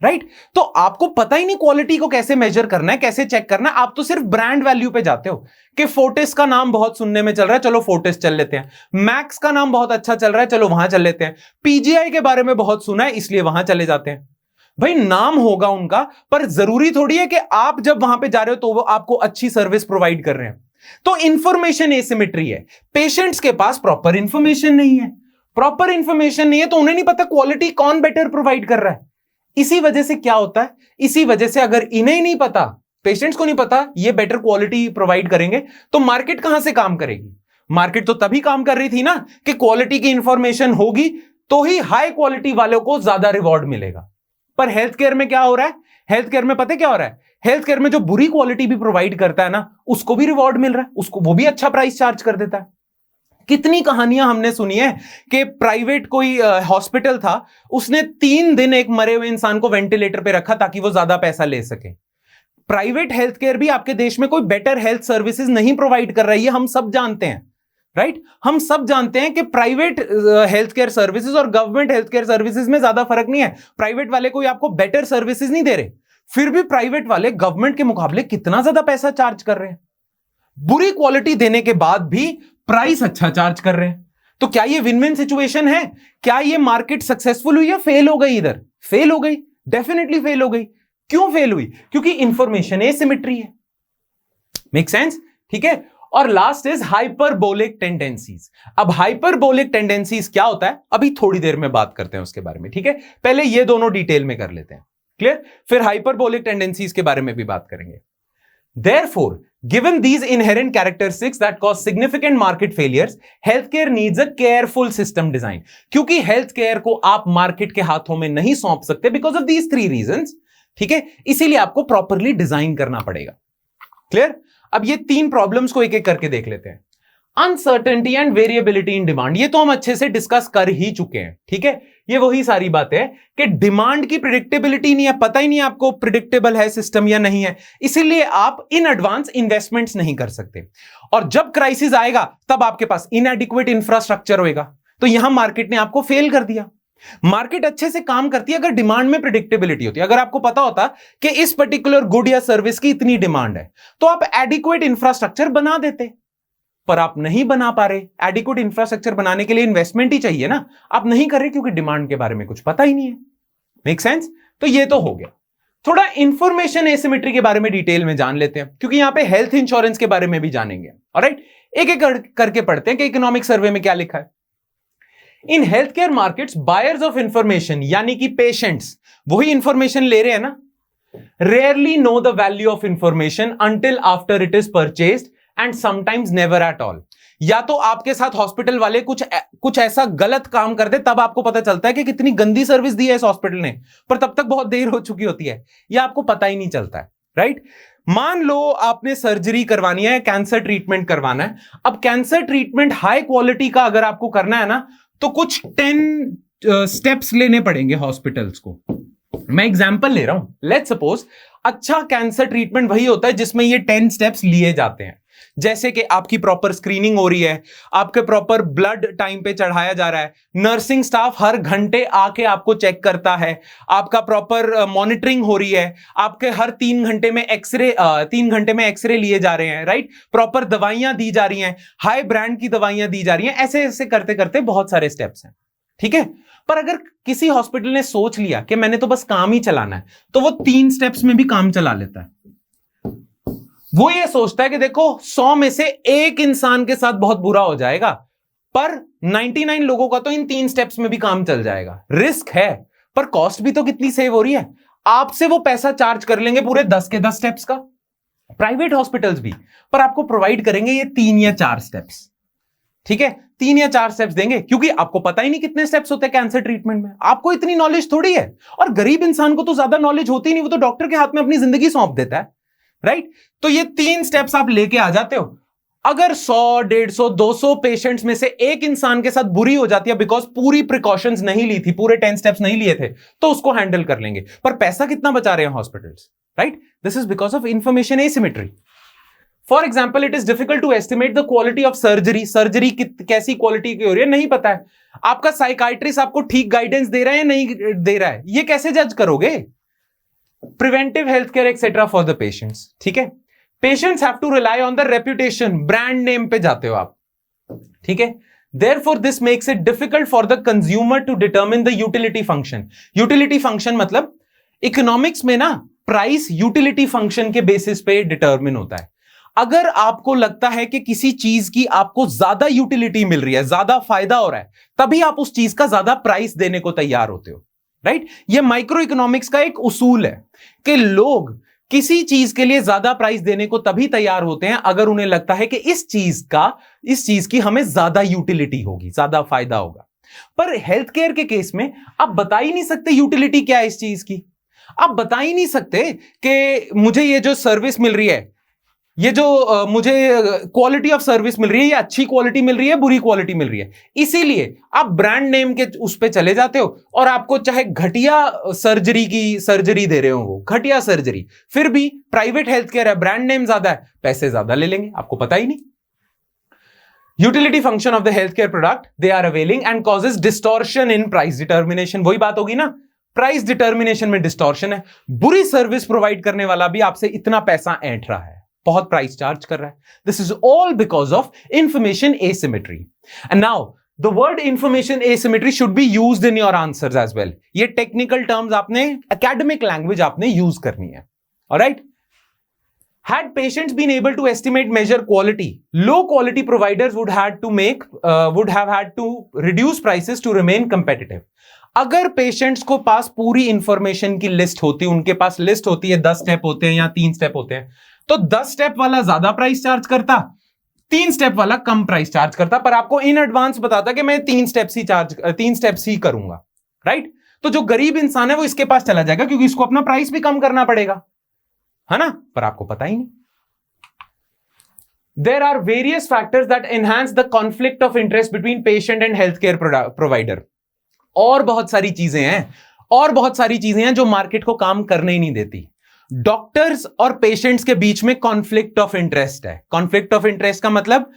राइट? तो आपको पता ही नहीं क्वालिटी को कैसे मेजर करना है, कैसे चेक करना है। आप तो सिर्फ ब्रांड वैल्यू पे जाते हो कि फोर्टिस का नाम बहुत सुनने में चल रहा है, चलो फोर्टिस चल लेते हैं। मैक्स का नाम बहुत अच्छा चल रहा है, चलो वहां चल लेते हैं। पीजीआई के बारे में बहुत सुना है, इसलिए वहां चले जाते हैं। भाई नाम होगा उनका, पर जरूरी थोड़ी है कि आप जब वहां पे जा रहे हो तो वो आपको अच्छी सर्विस प्रोवाइड कर रहे हैं। तो इंफॉर्मेशन एसिमेट्री है। पेशेंट्स के पास प्रॉपर इंफॉर्मेशन नहीं है, प्रॉपर इंफॉर्मेशन नहीं है तो उन्हें नहीं पता क्वालिटी कौन बेटर प्रोवाइड कर रहा है। इसी वजह से क्या होता है, इसी वजह से अगर इन्हें ही नहीं पता, पेशेंट्स को नहीं पता ये बेटर क्वालिटी प्रोवाइड करेंगे, तो मार्केट कहां से काम करेगी? मार्केट तो तभी काम कर रही थी ना कि क्वालिटी की इंफॉर्मेशन होगी तो ही हाई क्वालिटी वालों को ज्यादा रिवॉर्ड मिलेगा। पर हेल्थ केयर में क्या हो रहा है? हेल्थ केयर में पता क्या हो रहा है? हेल्थ केयर में जो बुरी क्वालिटी भी प्रोवाइड करता है ना, उसको भी रिवॉर्ड मिल रहा है, उसको वो भी अच्छा प्राइस चार्ज कर देता है। कितनी कहानियां हमने सुनी है कि प्राइवेट कोई हॉस्पिटल था, उसने 3 दिन एक मरे हुए इंसान को वेंटिलेटर पे रखा ताकि वो ज्यादा पैसा ले सके। प्राइवेट हेल्थ केयर भी आपके देश में कोई बेटर हेल्थ सर्विसेज नहीं प्रोवाइड कर रही है, हम सब जानते हैं, राइट? हम सब जानते हैं कि प्राइवेट हेल्थ केयर सर्विसेज और गवर्नमेंट हेल्थ केयर सर्विसेज में ज्यादा फर्क नहीं है। प्राइवेट वाले कोई आपको बेटर सर्विसेज नहीं दे रहे, फिर भी प्राइवेट वाले गवर्नमेंट के मुकाबले कितना ज्यादा पैसा चार्ज कर रहे हैं। बुरी क्वालिटी देने के बाद भी प्राइस अच्छा चार्ज कर रहे हैं। तो क्या ये विन विन सिचुएशन है? क्या ये मार्केट सक्सेसफुल हुई या फेल हो गई? इधर फेल हो गई, डेफिनेटली फेल हो गई। क्यों फेल हुई? क्योंकि इंफॉर्मेशन एसिमेट्री है। Make sense? ठीक है। और लास्ट इज हाइपरबोलिक टेंडेंसीज। अब हाइपरबोलिक टेंडेंसीज क्या होता है अभी थोड़ी देर में बात करते हैं उसके बारे में, ठीक है। पहले ये दोनों डिटेल में कर लेते हैं क्लियर, फिर हाइपरबोलिक टेंडेंसीज के बारे में भी बात करेंगे। Therefore, given these inherent characteristics that cause significant market failures, healthcare needs a careful system design. क्योंकि healthcare को आप मार्केट के हाथों में नहीं सौंप सकते because of these three reasons, ठीक है, इसीलिए आपको प्रॉपरली डिजाइन करना पड़ेगा। क्लियर? अब ये तीन प्रॉब्लम्स को एक एक करके देख लेते हैं। Uncertainty and variability in demand, ये तो हम अच्छे से डिस्कस कर ही चुके हैं, ठीक है। ये वही सारी बात है कि डिमांड की प्रिडिक्टेबिलिटी नहीं है, पता ही नहीं आपको प्रिडिक्टेबल है सिस्टम या नहीं है, इसीलिए आप इन एडवांस इन्वेस्टमेंट्स नहीं कर सकते। और जब क्राइसिस आएगा तब आपके पास इनएडिक्वेट इंफ्रास्ट्रक्चर होएगा, तो यहां मार्केट ने आपको फेल कर दिया। मार्केट अच्छे से काम करती है अगर डिमांड में प्रिडिक्टेबिलिटी होती है। अगर आपको पता होता कि इस पर्टिकुलर गुड या सर्विस की इतनी डिमांड है तो आप एडिक्वेट इंफ्रास्ट्रक्चर बना देते, पर आप नहीं बना पा रहे। एडिक्वेट इंफ्रास्ट्रक्चर बनाने के लिए इन्वेस्टमेंट ही चाहिए ना, आप नहीं कर रहे क्योंकि डिमांड के बारे में कुछ पता ही नहीं है। Make sense? तो ये तो हो गया। थोड़ा इंफॉर्मेशन एसिमेट्री के बारे में डिटेल में जान लेते हैं, क्योंकि यहां पे हेल्थ इंश्योरेंस के बारे में भी जानेंगे। ऑलराइट, एक एक करके पढ़ते हैं कि इकोनॉमिक सर्वे में क्या लिखा है। In health care markets buyers of information यानी कि पेशेंट्स, वही इंफॉर्मेशन ले रहे हैं ना, rarely know the value of information until after it is purchased and sometimes never at all. या तो आपके साथ हॉस्पिटल वाले कुछ ऐसा गलत काम कर दे तब आपको पता चलता है कि कितनी गंदी सर्विस दी है इस हॉस्पिटल ने, पर तब तक बहुत देर हो चुकी होती है, या आपको पता ही नहीं चलता है। राइट? मान लो आपने सर्जरी करवानी है, कैंसर ट्रीटमेंट करवाना है। अब कैंसर ट्रीटमेंट हाई क्वालिटी का अगर आपको करना है ना, तो कुछ 10 स्टेप्स लेने पड़ेंगे हॉस्पिटल्स को। मैं एग्जांपल ले रहा हूं। लेट्स सपोज अच्छा कैंसर ट्रीटमेंट वही होता है जिसमें ये 10 स्टेप्स लिए जाते हैं, जैसे कि आपकी प्रॉपर स्क्रीनिंग हो रही है, आपके प्रॉपर ब्लड टाइम पे चढ़ाया जा रहा है, नर्सिंग स्टाफ हर घंटे आके आपको चेक करता है, आपका प्रॉपर मॉनिटरिंग हो रही है, आपके हर 3 घंटे में एक्सरे लिए जा रहे हैं। राइट? प्रॉपर दवाइयां दी जा रही हैं, हाई ब्रांड की दवाइयां दी जा रही हैं। ऐसे ऐसे करते करते बहुत सारे स्टेप्स हैं, ठीक है। पर अगर किसी हॉस्पिटल ने सोच लिया कि मैंने तो बस काम ही चलाना है, तो वो 3 स्टेप्स में भी काम चला लेता है। वो ये सोचता है कि देखो 100 में से एक इंसान के साथ बहुत बुरा हो जाएगा, पर 99 लोगों का तो इन 3 स्टेप्स में भी काम चल जाएगा। रिस्क है, पर कॉस्ट भी तो कितनी सेव हो रही है। आपसे वो पैसा चार्ज कर लेंगे पूरे 10 के 10 स्टेप्स का, प्राइवेट हॉस्पिटल्स भी, पर आपको प्रोवाइड करेंगे ये 3 या 4 स्टेप्स, ठीक है। 3 या 4 स्टेप्स देंगे, क्योंकि आपको पता ही नहीं कितने स्टेप्स होते हैं कैंसर ट्रीटमेंट में, आपको इतनी नॉलेज थोड़ी है। और गरीब इंसान को तो ज्यादा नॉलेज होती नहीं, वो तो डॉक्टर के हाथ में अपनी जिंदगी सौंप देता है। राइट? तो ये 3 स्टेप्स आप लेके आ जाते हो। अगर 100, 150, 200 पेशेंट्स में से एक इंसान के साथ बुरी हो जाती है बिकॉज पूरी प्रिकॉशंस नहीं ली थी, पूरे 10 स्टेप्स नहीं लिए थे, तो उसको हैंडल कर लेंगे। पर पैसा कितना बचा रहे हैं hospitals? Right? This is because of information asymmetry. For example, it is difficult to estimate the quality of surgery. Surgery कैसी क्वालिटी की हो रही है नहीं पता है। आपका साइकाइट्रिस्ट आपको ठीक गाइडेंस दे रहा है या नहीं दे रहा है, ये कैसे जज करोगे? Preventive health care etcetera for the patients, ठीक है। Patients have to rely on the reputation, brand name पे जाते हो आप, ठीक है। Therefore, this makes it difficult for the consumer to determine the utility function. Utility function मतलब economics में ना प्राइस यूटिलिटी फंक्शन के बेसिस पे डिटरमिन होता है। अगर आपको लगता है कि किसी चीज की आपको ज्यादा यूटिलिटी मिल रही है, ज्यादा फायदा हो रहा है, तभी आप उस चीज का ज्यादा प्राइस देने को तैयार होते हो। राइट? ये माइक्रो इकोनॉमिक्स का एक उसूल है कि लोग किसी चीज के लिए ज्यादा प्राइस देने को तभी तैयार होते हैं अगर उन्हें लगता है कि इस चीज की हमें ज्यादा यूटिलिटी होगी, ज्यादा फायदा होगा। पर हेल्थ केयर के केस में आप बता ही नहीं सकते यूटिलिटी क्या है इस चीज की। आप बता ही नहीं सकते कि मुझे ये जो सर्विस मिल रही है, ये जो मुझे क्वालिटी ऑफ सर्विस मिल रही है, ये अच्छी क्वालिटी मिल रही है, बुरी क्वालिटी मिल रही है। इसीलिए आप ब्रांड नेम के उस पे चले जाते हो, और आपको चाहे घटिया सर्जरी दे रहे हो, वो घटिया सर्जरी, फिर भी प्राइवेट हेल्थ केयर है, ब्रांड नेम ज्यादा है, पैसे ज्यादा ले लेंगे, आपको पता ही नहीं। Utility function of the health care product they are availing and causes distortion in price determination. वही बात होगी ना, प्राइस डिटर्मिनेशन में डिस्टॉर्शन है। बुरी सर्विस प्रोवाइड करने वाला भी आपसे इतना पैसा ऐंठ रहा है, बहुत प्राइस चार्ज कर रहा है। This is all because of information asymmetry. And now the word information asymmetry should be used in your answers as well. ये टेक्निकल टर्म्स आपने, एकेडमिक लैंग्वेज आपने यूज करनी है। Alright? Had patients been able to estimate, measure quality, low quality providers would have had to reduce prices to remain competitive. अगर patients को पास पूरी information की list होती, उनके पास लिस्ट होती है 10 स्टेप होते हैं या 3 स्टेप होते हैं, तो 10 स्टेप वाला ज्यादा प्राइस चार्ज करता, 3 स्टेप वाला कम प्राइस चार्ज करता, पर आपको इन एडवांस बताता कि मैं 3 स्टेप्स ही करूंगा, राइट? तो जो गरीब इंसान है वो इसके पास चला जाएगा क्योंकि इसको अपना प्राइस भी कम करना पड़ेगा, है ना? पर आपको पता ही नहीं. There are various factors that enhance the conflict of interest between patient and healthcare provider. और बहुत सारी चीजें हैं जो मार्केट को काम करने ही नहीं देती. डॉक्टर्स और पेशेंट्स के बीच में कॉन्फ्लिक्ट ऑफ इंटरेस्ट है. कॉन्फ्लिक्ट ऑफ इंटरेस्ट का मतलब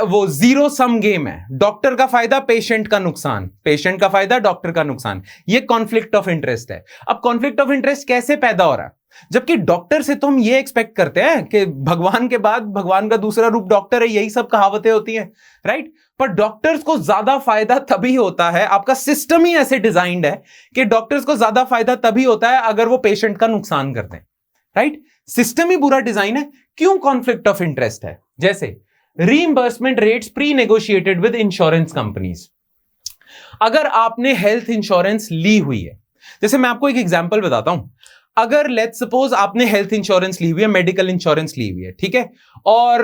वो जीरो सम गेम है. डॉक्टर का फायदा, पेशेंट का नुकसान, पेशेंट का फायदा, डॉक्टर का नुकसान. ये कॉन्फ्लिक्ट ऑफ इंटरेस्ट है. अब कॉन्फ्लिक्ट ऑफ इंटरेस्ट कैसे पैदा हो रहा है? जबकि डॉक्टर से तो हम ये एक्सपेक्ट करते हैं कि भगवान के बाद भगवान का दूसरा रूप डॉक्टर है, यही सब कहावतें होती हैं, राइट? पर डॉक्टर्स को ज्यादा फायदा तभी होता है, आपका सिस्टम ही ऐसे डिजाइंड है कि डॉक्टर्स को ज्यादा फायदा तभी होता है अगर वो पेशेंट का नुकसान करते हैं, राइट? सिस्टम ही बुरा डिजाइन है. क्यों कॉन्फ्लिक्ट ऑफ इंटरेस्ट है? जैसे reimbursement rates pre negotiated with insurance companies. अगर आपने हेल्थ इंश्योरेंस ली हुई है, जैसे मैं आपको एक एग्जांपल बताता हूं. अगर लेट्स सपोज आपने हेल्थ इंश्योरेंस ली हुई है, मेडिकल इंश्योरेंस ली हुई है, ठीक है, और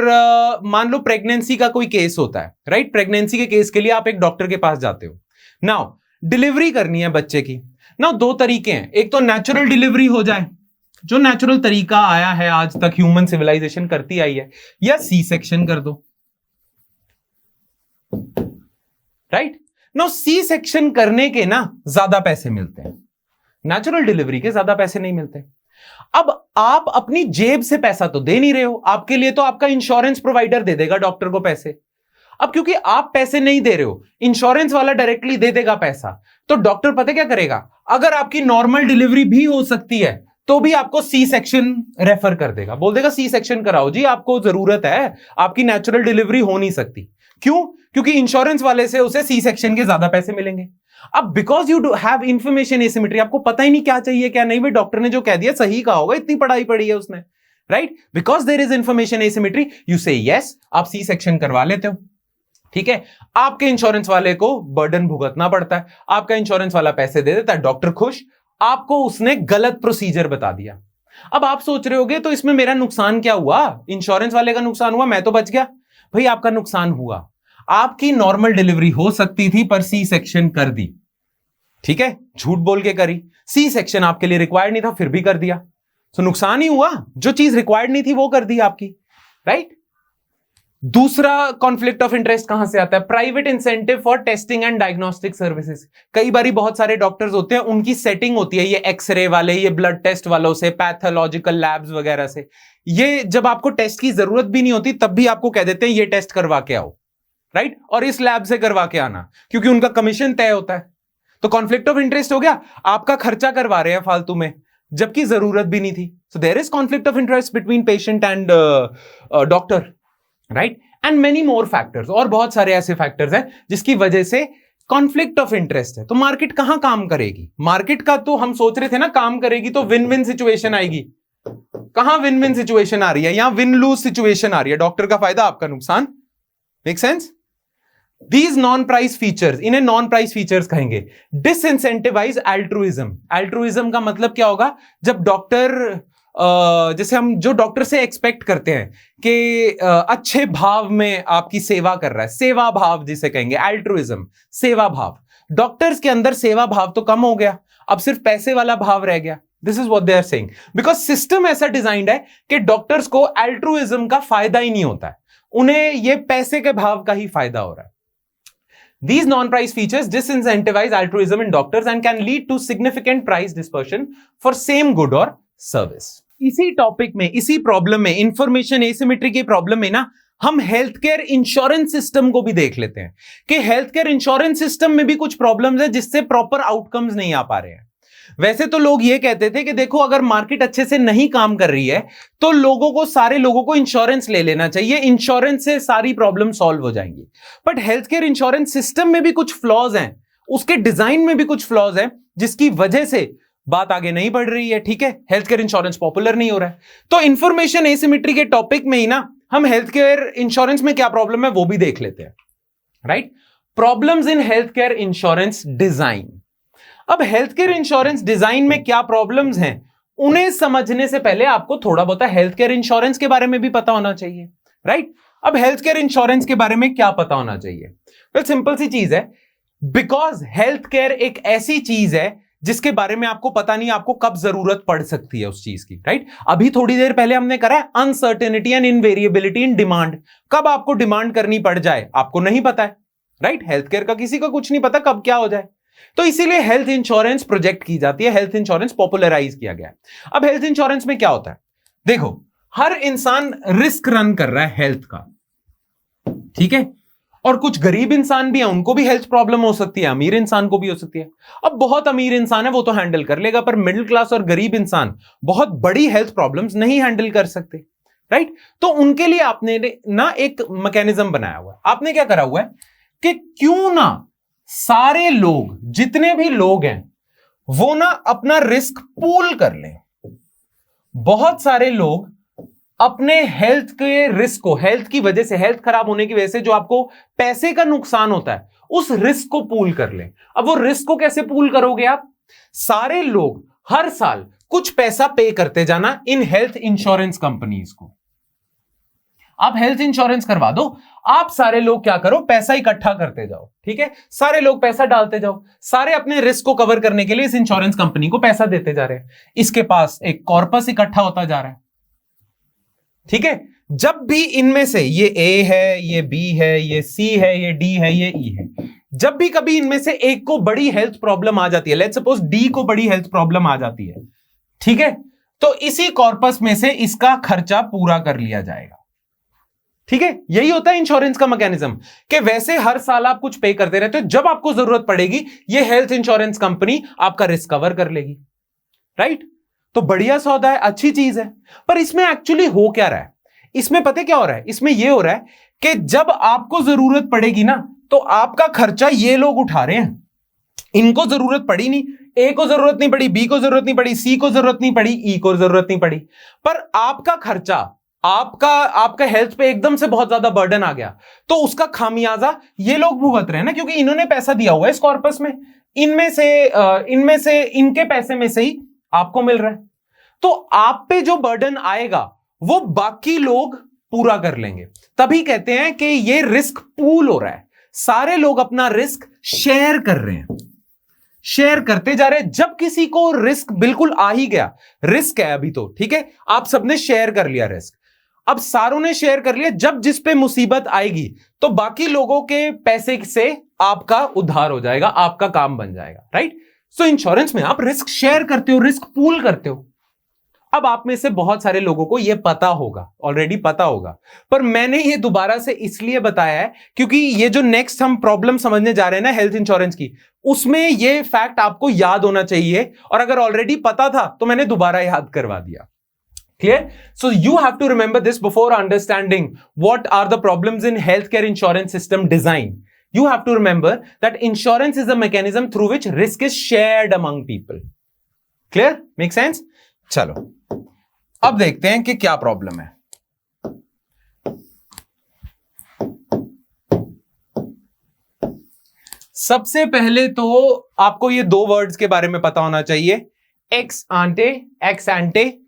मान लो प्रेगनेंसी का कोई केस होता है, राइट? प्रेगनेंसी के केस के लिए आप एक डॉक्टर के पास जाते हो. नाउ डिलीवरी करनी है बच्चे की. नाउ 2 तरीके हैं. एक तो नेचुरल डिलीवरी हो जाए, जो नेचुरल तरीका आया है आज तक ह्यूमन सिविलाइजेशन करती आई है, या सी सेक्शन कर दो, राइट? नाउ सी सेक्शन करने के ना ज्यादा पैसे मिलते हैं, नेचुरल डिलीवरी के ज्यादा पैसे नहीं मिलते. अब आप अपनी जेब से पैसा तो दे नहीं रहे हो, आपके लिए तो आपका इंश्योरेंस प्रोवाइडर दे देगा डॉक्टर को पैसे. अब क्योंकि आप पैसे नहीं दे रहे हो, इंश्योरेंस वाला डायरेक्टली दे देगा पैसा, तो डॉक्टर पता क्या करेगा? अगर आपकी नॉर्मल डिलीवरी भी हो सकती है तो भी आपको सी सेक्शन रेफर कर देगा, बोल देगा सी सेक्शन कराओ जी, आपको जरूरत है, आपकी नेचुरल डिलीवरी हो नहीं सकती. क्यों? क्योंकि इंश्योरेंस वाले से उसे सी सेक्शन के ज्यादा पैसे मिलेंगे. अब because you have information asymmetry, आपको पता ही नहीं क्या चाहिए क्या नहीं, भाई डॉक्टर ने जो कह दिया सही कहा होगा, इतनी पढ़ाई पढ़ी है उसने, right? Because there is information asymmetry, you say yes, आप सी सेक्शन करवा लेते हो, ठीक है? आपके इंश्योरेंस वाले को बर्डन भुगतना पड़ता है, आपका इंश्योरेंस वाला पैसे दे देता है, डॉक्टर खुश, आपको उसने गलत प्रोसीजर बता दिया. अब आप सोच रहे होगे तो इसमें मेरा नुकसान क्या हुआ? इंश्योरेंस वाले का नुकसान हुआ, मैं तो बच गया. भाई आपका नुकसान हुआ, आपकी नॉर्मल डिलीवरी हो सकती थी पर सी सेक्शन कर दी, ठीक है? झूठ बोल के करी, सी सेक्शन आपके लिए रिक्वायर्ड नहीं था फिर भी कर दिया, तो नुकसान ही हुआ. जो चीज रिक्वायर्ड नहीं थी वो कर दी आपकी, राइट? दूसरा कॉन्फ्लिक्ट ऑफ इंटरेस्ट कहां से आता है? Private incentive for testing and diagnostic services. कई बारी बहुत सारे डॉक्टर्स होते हैं, उनकी सेटिंग होती है ये एक्सरे वाले, ये ब्लड टेस्ट वालों से, पैथोलॉजिकल लैब्स वगैरह से. ये जब आपको टेस्ट की जरूरत भी नहीं होती तब भी आपको कह देते हैं ये टेस्ट करवा के आओ, राइट? और इस लैब से करवा के आना, क्योंकि उनका कमीशन तय होता है. तो कॉन्फ्लिक्ट ऑफ इंटरेस्ट हो गया, आपका खर्चा करवा रहे हैं फालतू में जबकि जरूरत भी नहीं थी. So there is conflict of interest between patient and doctor, right? And many more factors, और बहुत सारे ऐसे फैक्टर्स हैं जिसकी वजह से कॉन्फ्लिक्ट ऑफ इंटरेस्ट है. तो मार्केट कहां काम करेगी? मार्केट का तो हम सोच रहे थे ना काम करेगी तो विन विन सिचुएशन आएगी. कहां विन विन सिचुएशन आ रही है? यहां विन लूज सिचुएशन आ रही है, डॉक्टर का फायदा, आपका नुकसान. Make sense? These non-price features, इन्हें non-price features कहेंगे. Disincentivize altruism. Altruism का मतलब क्या होगा? जब डॉक्टर जैसे हम जो डॉक्टर से एक्सपेक्ट करते हैं कि अच्छे भाव में आपकी सेवा कर रहा है, सेवा भाव जिसे कहेंगे, altruism, सेवा भाव. डॉक्टर्स के अंदर सेवा भाव तो कम हो गया, अब सिर्फ पैसे वाला भाव रह गया. This is what they are saying, because system ऐसा डिजाइंड है कि डॉक्टर्स को altruism का फायदा ही नहीं होता है, उन्हें ये पैसे के भाव का ही फायदा हो रहा है. These non-price features disincentivize altruism in doctors and can lead to significant price dispersion for same good or service. इसी टॉपिक में, इसी प्रॉब्लम में, इंफॉर्मेशन एसिमेट्री की प्रॉब्लम में ना, हम हेल्थ केयर इंश्योरेंस सिस्टम को भी देख लेते हैं कि हेल्थ केयर इंश्योरेंस सिस्टम में भी कुछ प्रॉब्लम्स है जिससे प्रॉपर आउटकम्स नहीं आ पा रहे हैं. वैसे तो लोग ये कहते थे कि देखो अगर मार्केट अच्छे से नहीं काम कर रही है तो सारे लोगों को इंश्योरेंस ले लेना चाहिए, इंश्योरेंस से सारी प्रॉब्लम सॉल्व हो जाएंगी. But health care insurance system में भी कुछ फ्लॉज हैं, उसके डिजाइन में भी कुछ फ्लॉज हैं, जिसकी वजह से बात आगे नहीं बढ़ रही है, ठीक है, हेल्थ केयर इंश्योरेंस पॉपुलर नहीं हो रहा है। तो इंफॉर्मेशन एसिमेट्री के टॉपिक में ही ना हम हेल्थ केयर इंश्योरेंस में क्या प्रॉब्लम है वो भी देख लेते हैं, right. Problems in health care insurance design. अब हेल्थ केयर इंश्योरेंस डिजाइन में क्या प्रॉब्लम्स हैं उन्हें समझने से पहले आपको थोड़ा बहुत हेल्थ केयर इंश्योरेंस के बारे में भी पता होना चाहिए, राइट। अब हेल्थ केयर इंश्योरेंस के बारे में क्या पता होना चाहिए? वेल, सिंपल सी चीज है, बिकॉज हेल्थ केयर एक ऐसी चीज है जिसके बारे में आपको पता नहीं आपको कब जरूरत पड़ सकती है उस चीज की, राइट। अभी थोड़ी देर पहले हमने करा है अनसर्टेनिटी एंड इनवेरिएबिलिटी इन डिमांड। कब आपको डिमांड करनी पड़ जाए आपको नहीं पता है, राइट। हेल्थ केयर का किसी का कुछ नहीं पता कब क्या हो जाए, तो इसीलिए हेल्थ इंश्योरेंस प्रोजेक्ट की जाती है, हेल्थ इंश्योरेंस पॉपुलराइज किया गया है। अब हेल्थ इंश्योरेंस में क्या होता है, देखो हर इंसान रिस्क रन कर रहा है हेल्थ का, ठीक है, और कुछ गरीब इंसान भी है, उनको भी हेल्थ प्रॉब्लम हो सकती है, अमीर इंसान को भी हो सकती है। अब बहुत अमीर इंसान है वो तो हैंडल कर लेगा, पर मिडिल क्लास और गरीब इंसान बहुत बड़ी हेल्थ प्रॉब्लम्स नहीं हैंडल कर सकते, राइट। तो उनके लिए आपने ना एक मैकेनिज्म बनाया हुआ है। आपने क्या करा हुआ है कि क्यों ना सारे लोग, जितने भी लोग हैं वो ना अपना रिस्क पूल कर लें। बहुत सारे लोग अपने हेल्थ के रिस्क को, हेल्थ की वजह से, हेल्थ खराब होने की वजह से जो आपको पैसे का नुकसान होता है उस रिस्क को पूल कर लें। अब वो रिस्क को कैसे पूल करोगे आप? सारे लोग हर साल कुछ पैसा पे करते जाना इन हेल्थ इंश्योरेंस कंपनीज को। आप हेल्थ इंश्योरेंस करवा दो, आप सारे लोग क्या करो, पैसा इकट्ठा करते जाओ, ठीक है, सारे लोग पैसा डालते जाओ, सारे अपने रिस्क को कवर करने के लिए इस इंश्योरेंस कंपनी को पैसा देते जा रहे हैं। इसके पास एक कॉर्पस इकट्ठा होता जा रहा है, ठीक है। जब भी इनमें से ये ए है, ये बी है, ये सी है, ये डी है, ये ई है, जब भी कभी इनमें से एक को बड़ी हेल्थ प्रॉब्लम आ जाती है, लेट्स सपोज डी को बड़ी हेल्थ प्रॉब्लम आ जाती है, ठीक है, तो इसी कॉर्पस में से इसका खर्चा पूरा कर लिया जाएगा, ठीक है। यही होता है इंश्योरेंस का मैकेनिज्म कि वैसे हर साल आप कुछ पे करते रहते हो, जब आपको जरूरत पड़ेगी ये हेल्थ इंश्योरेंस कंपनी आपका रिस्क कवर कर लेगी, राइट। तो बढ़िया सौदा है, अच्छी चीज है। पर इसमें एक्चुअली हो क्या रहा है, इसमें पता क्या हो रहा है, इसमें यह हो रहा है कि जब आपको जरूरत पड़ेगी ना तो आपका खर्चा ये लोग उठा रहे हैं, इनको जरूरत पड़ी नहीं, ए को जरूरत नहीं पड़ी, बी को जरूरत नहीं पड़ी, सी को जरूरत नहीं पड़ी, ई को जरूरत नहीं पड़ी, पर आपका खर्चा, आपका हेल्थ पे एकदम से बहुत ज्यादा बर्डन आ गया, तो उसका खामियाजा ये लोग भुगत रहे हैं ना, क्योंकि इन्होंने पैसा दिया हुआ है इस कॉर्पस में, इनमें से इनके पैसे में से ही आपको मिल रहा है। तो आप पे जो बर्डन आएगा वो बाकी लोग पूरा कर लेंगे। तभी कहते हैं कि ये रिस्क पूल हो रहा है, सारे लोग अपना रिस्क शेयर कर रहे हैं, शेयर करते जा रहे हैं। जब किसी को रिस्क बिल्कुल आ ही गया, रिस्क है अभी तो ठीक है, आप सबने शेयर कर लिया रिस्क, अब सारों ने शेयर कर लिया, जब जिस पे मुसीबत आएगी तो बाकी लोगों के पैसे से आपका उद्धार हो जाएगा, आपका काम बन जाएगा, राइट। सो इंश्योरेंस में आप रिस्क शेयर करते हो, रिस्क पूल करते हो। अब आप में से बहुत सारे लोगों को यह पता होगा, ऑलरेडी पता होगा, पर मैंने ये दोबारा से इसलिए बताया है क्योंकि ये जो नेक्स्ट हम प्रॉब्लम समझने जा रहे हैं ना हेल्थ इंश्योरेंस की, उसमें ये फैक्ट आपको याद होना चाहिए, और अगर ऑलरेडी पता था तो मैंने दोबारा याद करवा दिया। Clear? So you have to remember this before understanding what are the problems in healthcare insurance system design. You have to remember that insurance is a mechanism through which risk is shared among people. Clear? Make sense? चलो, अब देखते हैं कि क्या problem है। सबसे पहले तो आपको ये दो वर्ड्स के बारे में पता होना चाहिए, एक्स एंटे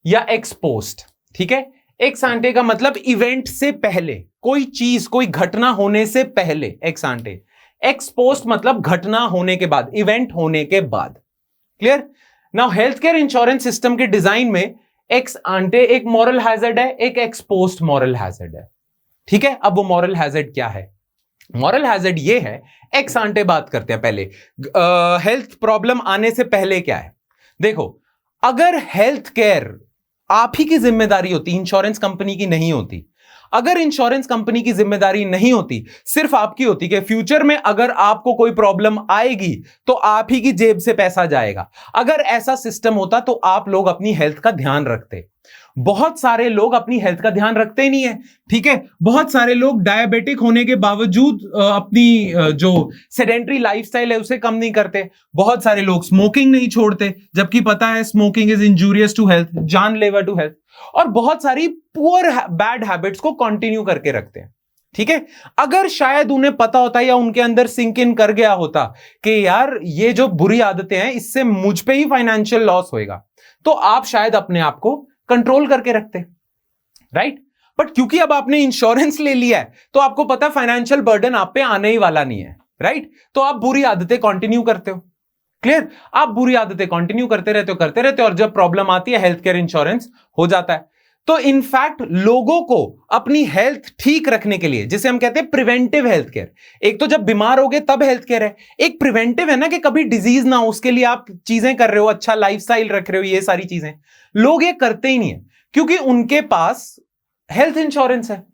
या एक्स पोस्ट, ठीक है। एक्स आंटे का मतलब इवेंट से पहले, कोई चीज, कोई घटना होने से पहले एक्स आंटे। एक्स पोस्ट मतलब घटना होने के बाद, इवेंट होने के बाद। Clear? Now health care insurance system के डिजाइन में एक्स आंटे एक मॉरल हैजर्ड है, एक एक्स पोस्ट मॉरल हैजर्ड है, ठीक है। अब वो मॉरल हैजर्ड क्या है? मॉरल हैजर्ड ये है, एक्स आंटे बात करते हैं पहले, हेल्थ प्रॉब्लम आने से पहले क्या है। देखो, अगर हेल्थ केयर आप ही की जिम्मेदारी होती, इंश्योरेंस कंपनी की नहीं होती, अगर इंश्योरेंस कंपनी की जिम्मेदारी नहीं होती, सिर्फ आपकी होती कि फ्यूचर में अगर आपको कोई प्रॉब्लम आएगी तो आप ही की जेब से पैसा जाएगा, अगर ऐसा सिस्टम होता तो आप लोग अपनी हेल्थ का ध्यान रखते, बहुत सारे लोग अपनी हेल्थ का ध्यान रखते ही नहीं है, ठीक है। बहुत सारे लोग डायबिटिक होने के बावजूद अपनी जो सेडेंटरी लाइफस्टाइल है उसे कम नहीं करते। बहुत सारे लोग स्मोकिंग नहीं छोड़ते, जबकि पता है smoking is injurious to health, जानलेवा टू हेल्थ। और बहुत सारी पुअर बैड हैबिट्स को कंटिन्यू करके रखते हैं, ठीक है। अगर शायद उन्हें पता होता या उनके अंदर सिंक इन कर गया होता कि यार ये जो बुरी आदतें हैं इससे मुझ पे ही फाइनेंशियल लॉस होएगा, तो आप शायद अपने आप को कंट्रोल करके रखते, राइट। बट क्योंकि अब आपने इंश्योरेंस ले लिया है तो आपको पता है फाइनेंशियल बर्डन आप पे आने ही वाला नहीं है, राइट। तो आप बुरी आदतें कंटिन्यू करते हो, क्लियर। आप बुरी आदतें कंटिन्यू करते रहते हो और जब प्रॉब्लम आती है हेल्थ केयर इंश्योरेंस हो जाता है। तो इनफैक्ट लोगों को अपनी हेल्थ ठीक रखने के लिए, जिसे हम कहते हैं प्रिवेंटिव हेल्थ केयर, एक तो जब बीमार हो गए तब हेल्थ केयर है, एक प्रिवेंटिव है ना कि कभी डिजीज ना हो, उसके लिए आप चीजें कर रहे हो, अच्छा लाइफस्टाइल रख रहे हो, ये सारी चीजें लोग ये करते ही नहीं है क्योंकि उनके पास हेल्थ इंश्योरेंस है।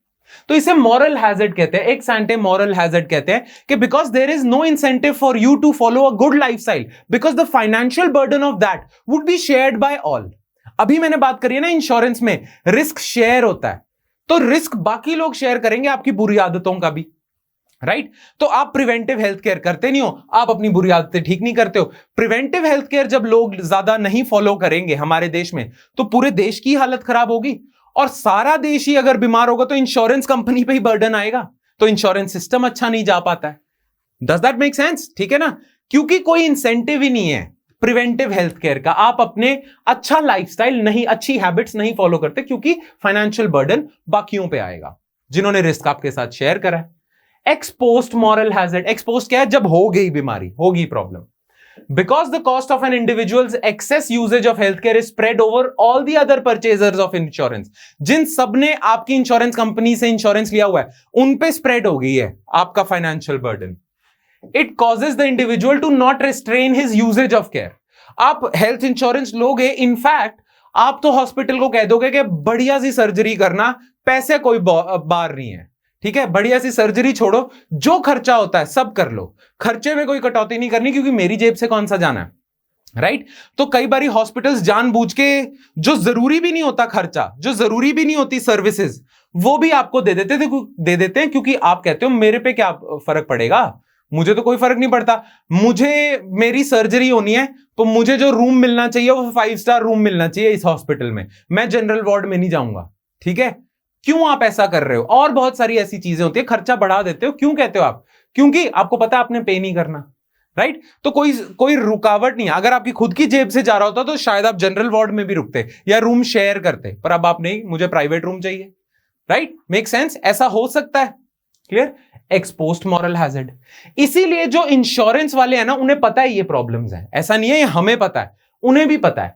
तो इसे मॉरल हैजर्ड कहते हैं, एक्स एंटे मॉरल हैजर्ड कहते हैं कि because there is no incentive for you to follow a good lifestyle because the financial burden of that would be shared by all. अभी मैंने बात करी है ना, इंश्योरेंस में रिस्क शेयर होता है, तो रिस्क बाकी लोग शेयर करेंगे आपकी बुरी आदतों का भी, राइट। तो आप प्रिवेंटिव हेल्थ केयर करते नहीं हो, आप अपनी बुरी आदतें ठीक नहीं करते हो। प्रिवेंटिव हेल्थ केयर जब लोग ज्यादा नहीं फॉलो करेंगे हमारे देश में तो पूरे देश की हालत खराब होगी, और सारा देश ही अगर बीमार होगा तो इंश्योरेंस कंपनी पे ही बर्डन आएगा, तो इंश्योरेंस सिस्टम अच्छा नहीं जा पाता है। Does that make sense? ठीक है ना, क्योंकि कोई इंसेंटिव ही नहीं है प्रिवेंटिव हेल्थ केयर का, आप अपने अच्छा लाइफस्टाइल नहीं, अच्छी हैबिट्स नहीं फॉलो करते क्योंकि फाइनेंशियल बर्डन बाकियों पे आएगा जिन्होंने रिस्क आपके साथ शेयर करा है। एक्सपोस्ट मॉरल हैजर्ड, एक्सपोस्ट क्या है? जब हो गई बीमारी, होगी problem. Because the cost of an individual's excess usage of healthcare is spread over all the other purchasers of insurance, जिन सबने आपकी इंश्योरेंस कंपनी से इंश्योरेंस लिया हुआ है उन पे स्प्रेड हो गई है आपका financial burden. It causes the individual to not restrain his usage of care. आप हेल्थ इंश्योरेंस लोगे, इनफैक्ट आप तो हॉस्पिटल को कह दोगे कि बढ़िया सी सर्जरी करना, पैसे कोई बार नहीं है, ठीक है, बढ़िया सी सर्जरी छोड़ो, जो खर्चा होता है सब कर लो, खर्चे में कोई कटौती नहीं करनी क्योंकि मेरी जेब से कौन सा जाना है, राइट। तो कई बारी हॉस्पिटल्स जानबूझ के जो जरूरी भी नहीं होता खर्चा, जो जरूरी भी नहीं होती सर्विसेज, वो भी आपको दे देते हैं क्योंकि आप कहते हो मेरे पे क्या फर्क पड़ेगा, मुझे तो कोई फर्क नहीं पड़ता, मुझे मेरी सर्जरी होनी है तो मुझे जो रूम मिलना चाहिए वो 5 स्टार रूम मिलना चाहिए इस हॉस्पिटल में, मैं जनरल वार्ड में नहीं जाऊंगा, ठीक है। क्यों आप ऐसा कर रहे हो? और बहुत सारी ऐसी चीजें होती है, खर्चा बढ़ा देते हो, क्यों कहते हो आप? क्योंकि आपको पता है आपने पे नहीं करना, राइट। तो कोई रुकावट नहीं है। अगर आपकी खुद की जेब से जा रहा होता तो शायद आप जनरल वार्ड में भी रुकते या रूम शेयर करते, पर अब आप नहीं, मुझे प्राइवेट रूम चाहिए, राइट। Make sense? ऐसा हो सकता है, क्लियर। एक्सपोस्ट मॉरल हैजर्ड, इसीलिए जो इंश्योरेंस वाले हैं ना उन्हें पता है ये प्रॉब्लम्स हैं, ऐसा नहीं है ये हमें पता है, उन्हें भी पता है,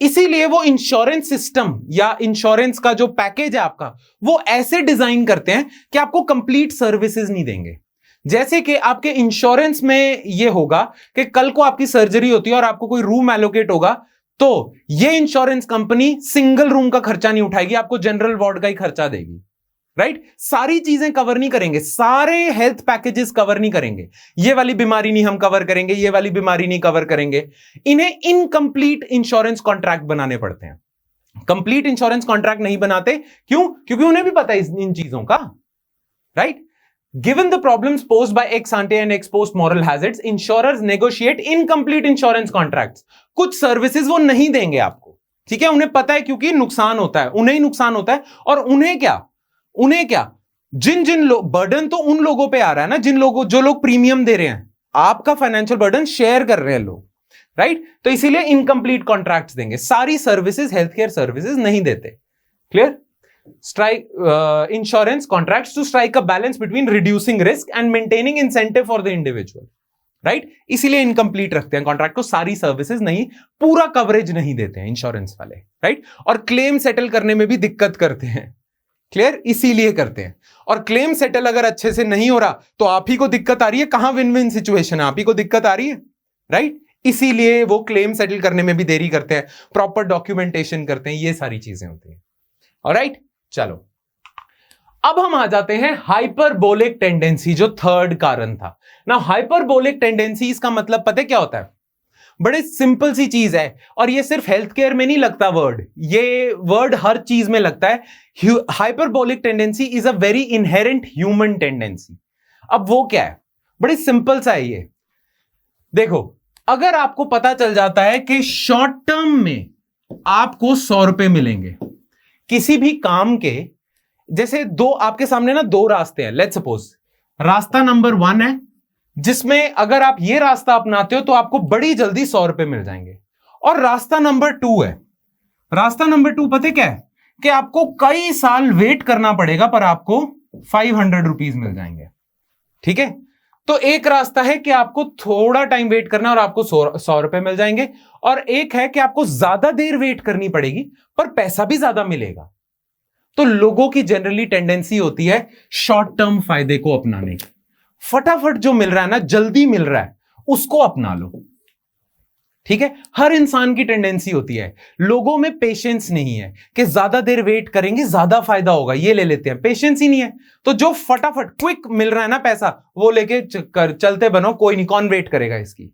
इसीलिए वो इंश्योरेंस सिस्टम या इंश्योरेंस का जो पैकेज है आपका वो ऐसे डिजाइन करते हैं कि आपको कंप्लीट सर्विसेज नहीं देंगे। जैसे कि आपके इंश्योरेंस में ये होगा कि कल को आपकी सर्जरी होती है और आपको कोई रूम एलोकेट होगा तो ये इंश्योरेंस कंपनी सिंगल रूम का खर्चा नहीं उठाएगी, आपको जनरल वार्ड का ही खर्चा देगी, राइट। सारी चीजें कवर नहीं करेंगे, सारे हेल्थ पैकेजेस कवर नहीं करेंगे, ये वाली बीमारी नहीं हम कवर करेंगे, ये वाली बीमारी नहीं कवर करेंगे। इन्हें इनकंप्लीट इंश्योरेंस कॉन्ट्रैक्ट बनाने पड़ते हैं। कंप्लीट इंश्योरेंस कॉन्ट्रैक्ट नहीं बनाते, क्यों? क्योंकि उन्हें भी पता है इन चीजों का, right. Given the problems posed by ex ante and ex post moral hazards, insurers negotiate incomplete insurance contracts. कुछ सर्विसेज वो नहीं देंगे आपको, ठीक है, उन्हें पता है क्योंकि नुकसान होता है, उन्हें ही नुकसान होता है। और उन्हें क्या जिन लोग बर्डन तो उन लोगों पे आ रहा है ना, जो लोग प्रीमियम दे रहे हैं, आपका फाइनेंशियल बर्डन शेयर कर रहे हैं लोग, राइट। तो इसीलिए इनकंप्लीट कॉन्ट्रैक्ट्स देंगे, सारी सर्विसेज हेल्थ केयर सर्विसेज नहीं देते, clear. Insurance contracts to strike a balance between reducing risk and maintaining incentive for the individual, right? इसीलिए इनकम्प्लीट रखते हैं कॉन्ट्रैक्ट को, सारी सर्विसेज नहीं, पूरा कवरेज नहीं देते हैं इंश्योरेंस वाले, राइट। और क्लेम सेटल करने में भी दिक्कत करते हैं, क्लियर, इसीलिए करते हैं। और क्लेम सेटल अगर अच्छे से नहीं हो रहा तो आप ही को दिक्कत आ रही है, कहां विन विन सिचुएशन है, आप ही को दिक्कत आ रही है, राइट। इसीलिए वो क्लेम सेटल करने में भी देरी करते हैं, प्रॉपर डॉक्यूमेंटेशन करते हैं, ये सारी चीजें होती हैं, ऑलराइट। चलो अब हम आ जाते हैं हाइपरबोलिक टेंडेंसी, जो थर्ड कारण था ना। हाइपरबोलिक टेंडेंसी, इसका मतलब पता है क्या होता है? बड़े सिंपल सी चीज है, और ये सिर्फ हेल्थ केयर में नहीं लगता वर्ड, ये वर्ड हर चीज में लगता है। Hyperbolic tendency is a very inherent human tendency. अब वो क्या है, बड़ी सिंपल सा है ये। देखो, अगर आपको पता चल जाता है कि शॉर्ट टर्म में आपको 100 रुपए मिलेंगे किसी भी काम के, जैसे दो आपके सामने ना दो रास्ते हैं, लेट्स सपोज रास्ता नंबर 1 है जिसमें अगर आप ये रास्ता अपनाते हो तो आपको बड़ी जल्दी 100 रुपए मिल जाएंगे, और रास्ता नंबर 2 है। रास्ता नंबर 2 पता क्या है कि आपको कई साल वेट करना पड़ेगा पर आपको 500 रुपीज मिल जाएंगे। ठीक है, तो एक रास्ता है कि आपको थोड़ा टाइम वेट करना और आपको 100 रुपए मिल जाएंगे, और एक है कि आपको ज्यादा देर वेट करनी पड़ेगी पर पैसा भी ज्यादा मिलेगा। तो लोगों की जनरली टेंडेंसी होती है शॉर्ट टर्म फायदे को अपनाने की। फटाफट जो मिल रहा है ना, जल्दी मिल रहा है, उसको अपना लो। ठीक है, हर इंसान की टेंडेंसी होती है। लोगों में पेशेंस नहीं है कि ज्यादा देर वेट करेंगे ज्यादा फायदा होगा, ये ले लेते हैं, पेशेंस ही नहीं है। तो जो फटाफट क्विक मिल रहा है ना पैसा, वो लेके चलते बनो, कोई नहीं, कौन वेट करेगा इसकी।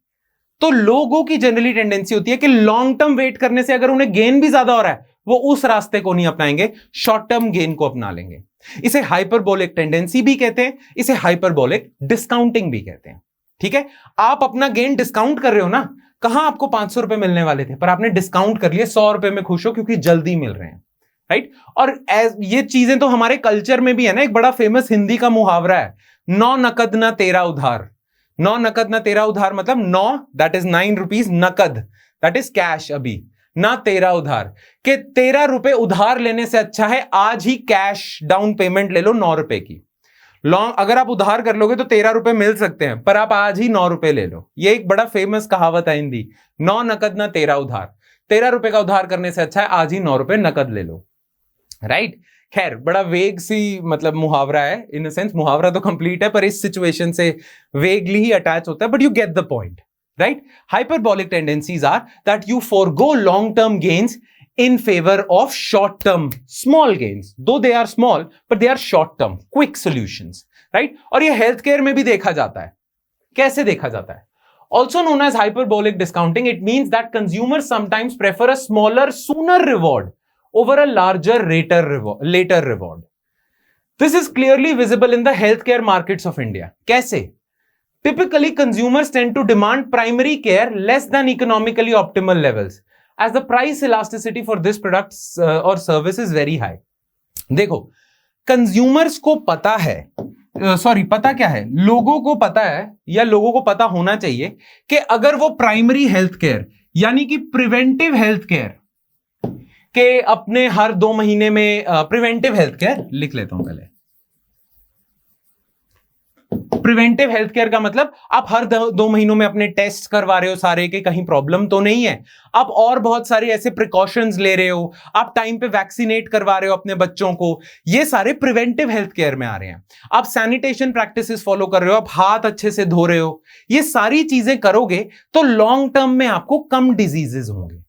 तो लोगों की जनरली टेंडेंसी होती है कि लॉन्ग टर्म वेट करने से अगर उन्हें गेन भी ज्यादा हो रहा है, वो उस रास्ते को नहीं अपनाएंगे, शॉर्ट टर्म गेन को अपना लेंगे। इसे हाइपरबोलिक टेंडेंसी भी कहते हैं, इसे हाइपरबोलिक डिस्काउंटिंग भी कहते हैं। ठीक है, आप अपना गेन डिस्काउंट कर रहे हो ना, कहां आपको 500 रुपए मिलने वाले थे पर आपने डिस्काउंट कर लिए, 100 रुपए में खुश हो क्योंकि जल्दी मिल रहे हैं। राइट, और ये चीजें तो हमारे कल्चर में भी है ना। एक बड़ा फेमस हिंदी का मुहावरा है, 9 नकद ना 13 उधार। 9 नकद ना 13 उधार मतलब 9 दैट इज 9 रुपीज, नकद दैट इज कैश, अभी ना 13 उधार, के 13 रुपए उधार लेने से अच्छा है आज ही कैश डाउन पेमेंट ले लो 9 रुपए की। लॉन्ग अगर आप उधार कर लोगे तो 13 रुपए मिल सकते हैं, पर आप आज ही 9 रुपए ले लो। ये एक बड़ा फेमस कहावत है हिंदी, 9 नकद ना 13 उधार। 13 रुपए का उधार करने से अच्छा है आज ही 9 रुपए नकद ले लो। राइट, खैर बड़ा वेग सी मतलब मुहावरा है, इन अ सेंस मुहावरा तो कंप्लीट है पर इस सिचुएशन से वेगली ही अटैच होता है, but you get the point. Right, hyperbolic tendencies are that you forgo long term gains in favor of short term small gains, though they are small but they are short term quick solutions, right? और ये health care में भी देखा जाता है। कैसे देखा जाता है? Also known as hyperbolic discounting, it means that consumers sometimes prefer a smaller sooner reward over a larger later reward. This is clearly visible in the healthcare markets of India. कैसे? Typically consumers tend to demand primary care less than economically optimal levels, as the price elasticity for this product or service is very high. देखो, consumers को पता है, पता क्या है, लोगों को पता है या लोगों को पता होना चाहिए कि अगर वो प्राइमरी हेल्थ केयर यानी कि प्रिवेंटिव हेल्थ केयर के अपने हर 2 महीने में, प्रिवेंटिव हेल्थ केयर लिख लेता हूं पहले। प्रिवेंटिव हेल्थ केयर का मतलब आप हर 2 महीनों में अपने टेस्ट करवा रहे हो सारे के, कहीं प्रॉब्लम तो नहीं है, आप और बहुत सारे ऐसे प्रिकॉशंस ले रहे हो, आप टाइम पे वैक्सीनेट करवा रहे हो अपने बच्चों को, ये सारे प्रिवेंटिव हेल्थ केयर में आ रहे हैं। आप सैनिटेशन प्रैक्टिसेस फॉलो कर रहे हो, आप हाथ अच्छे से धो रहे हो, ये सारी चीजें करोगे तो लॉन्ग टर्म में आपको कम डिजीजेस होंगे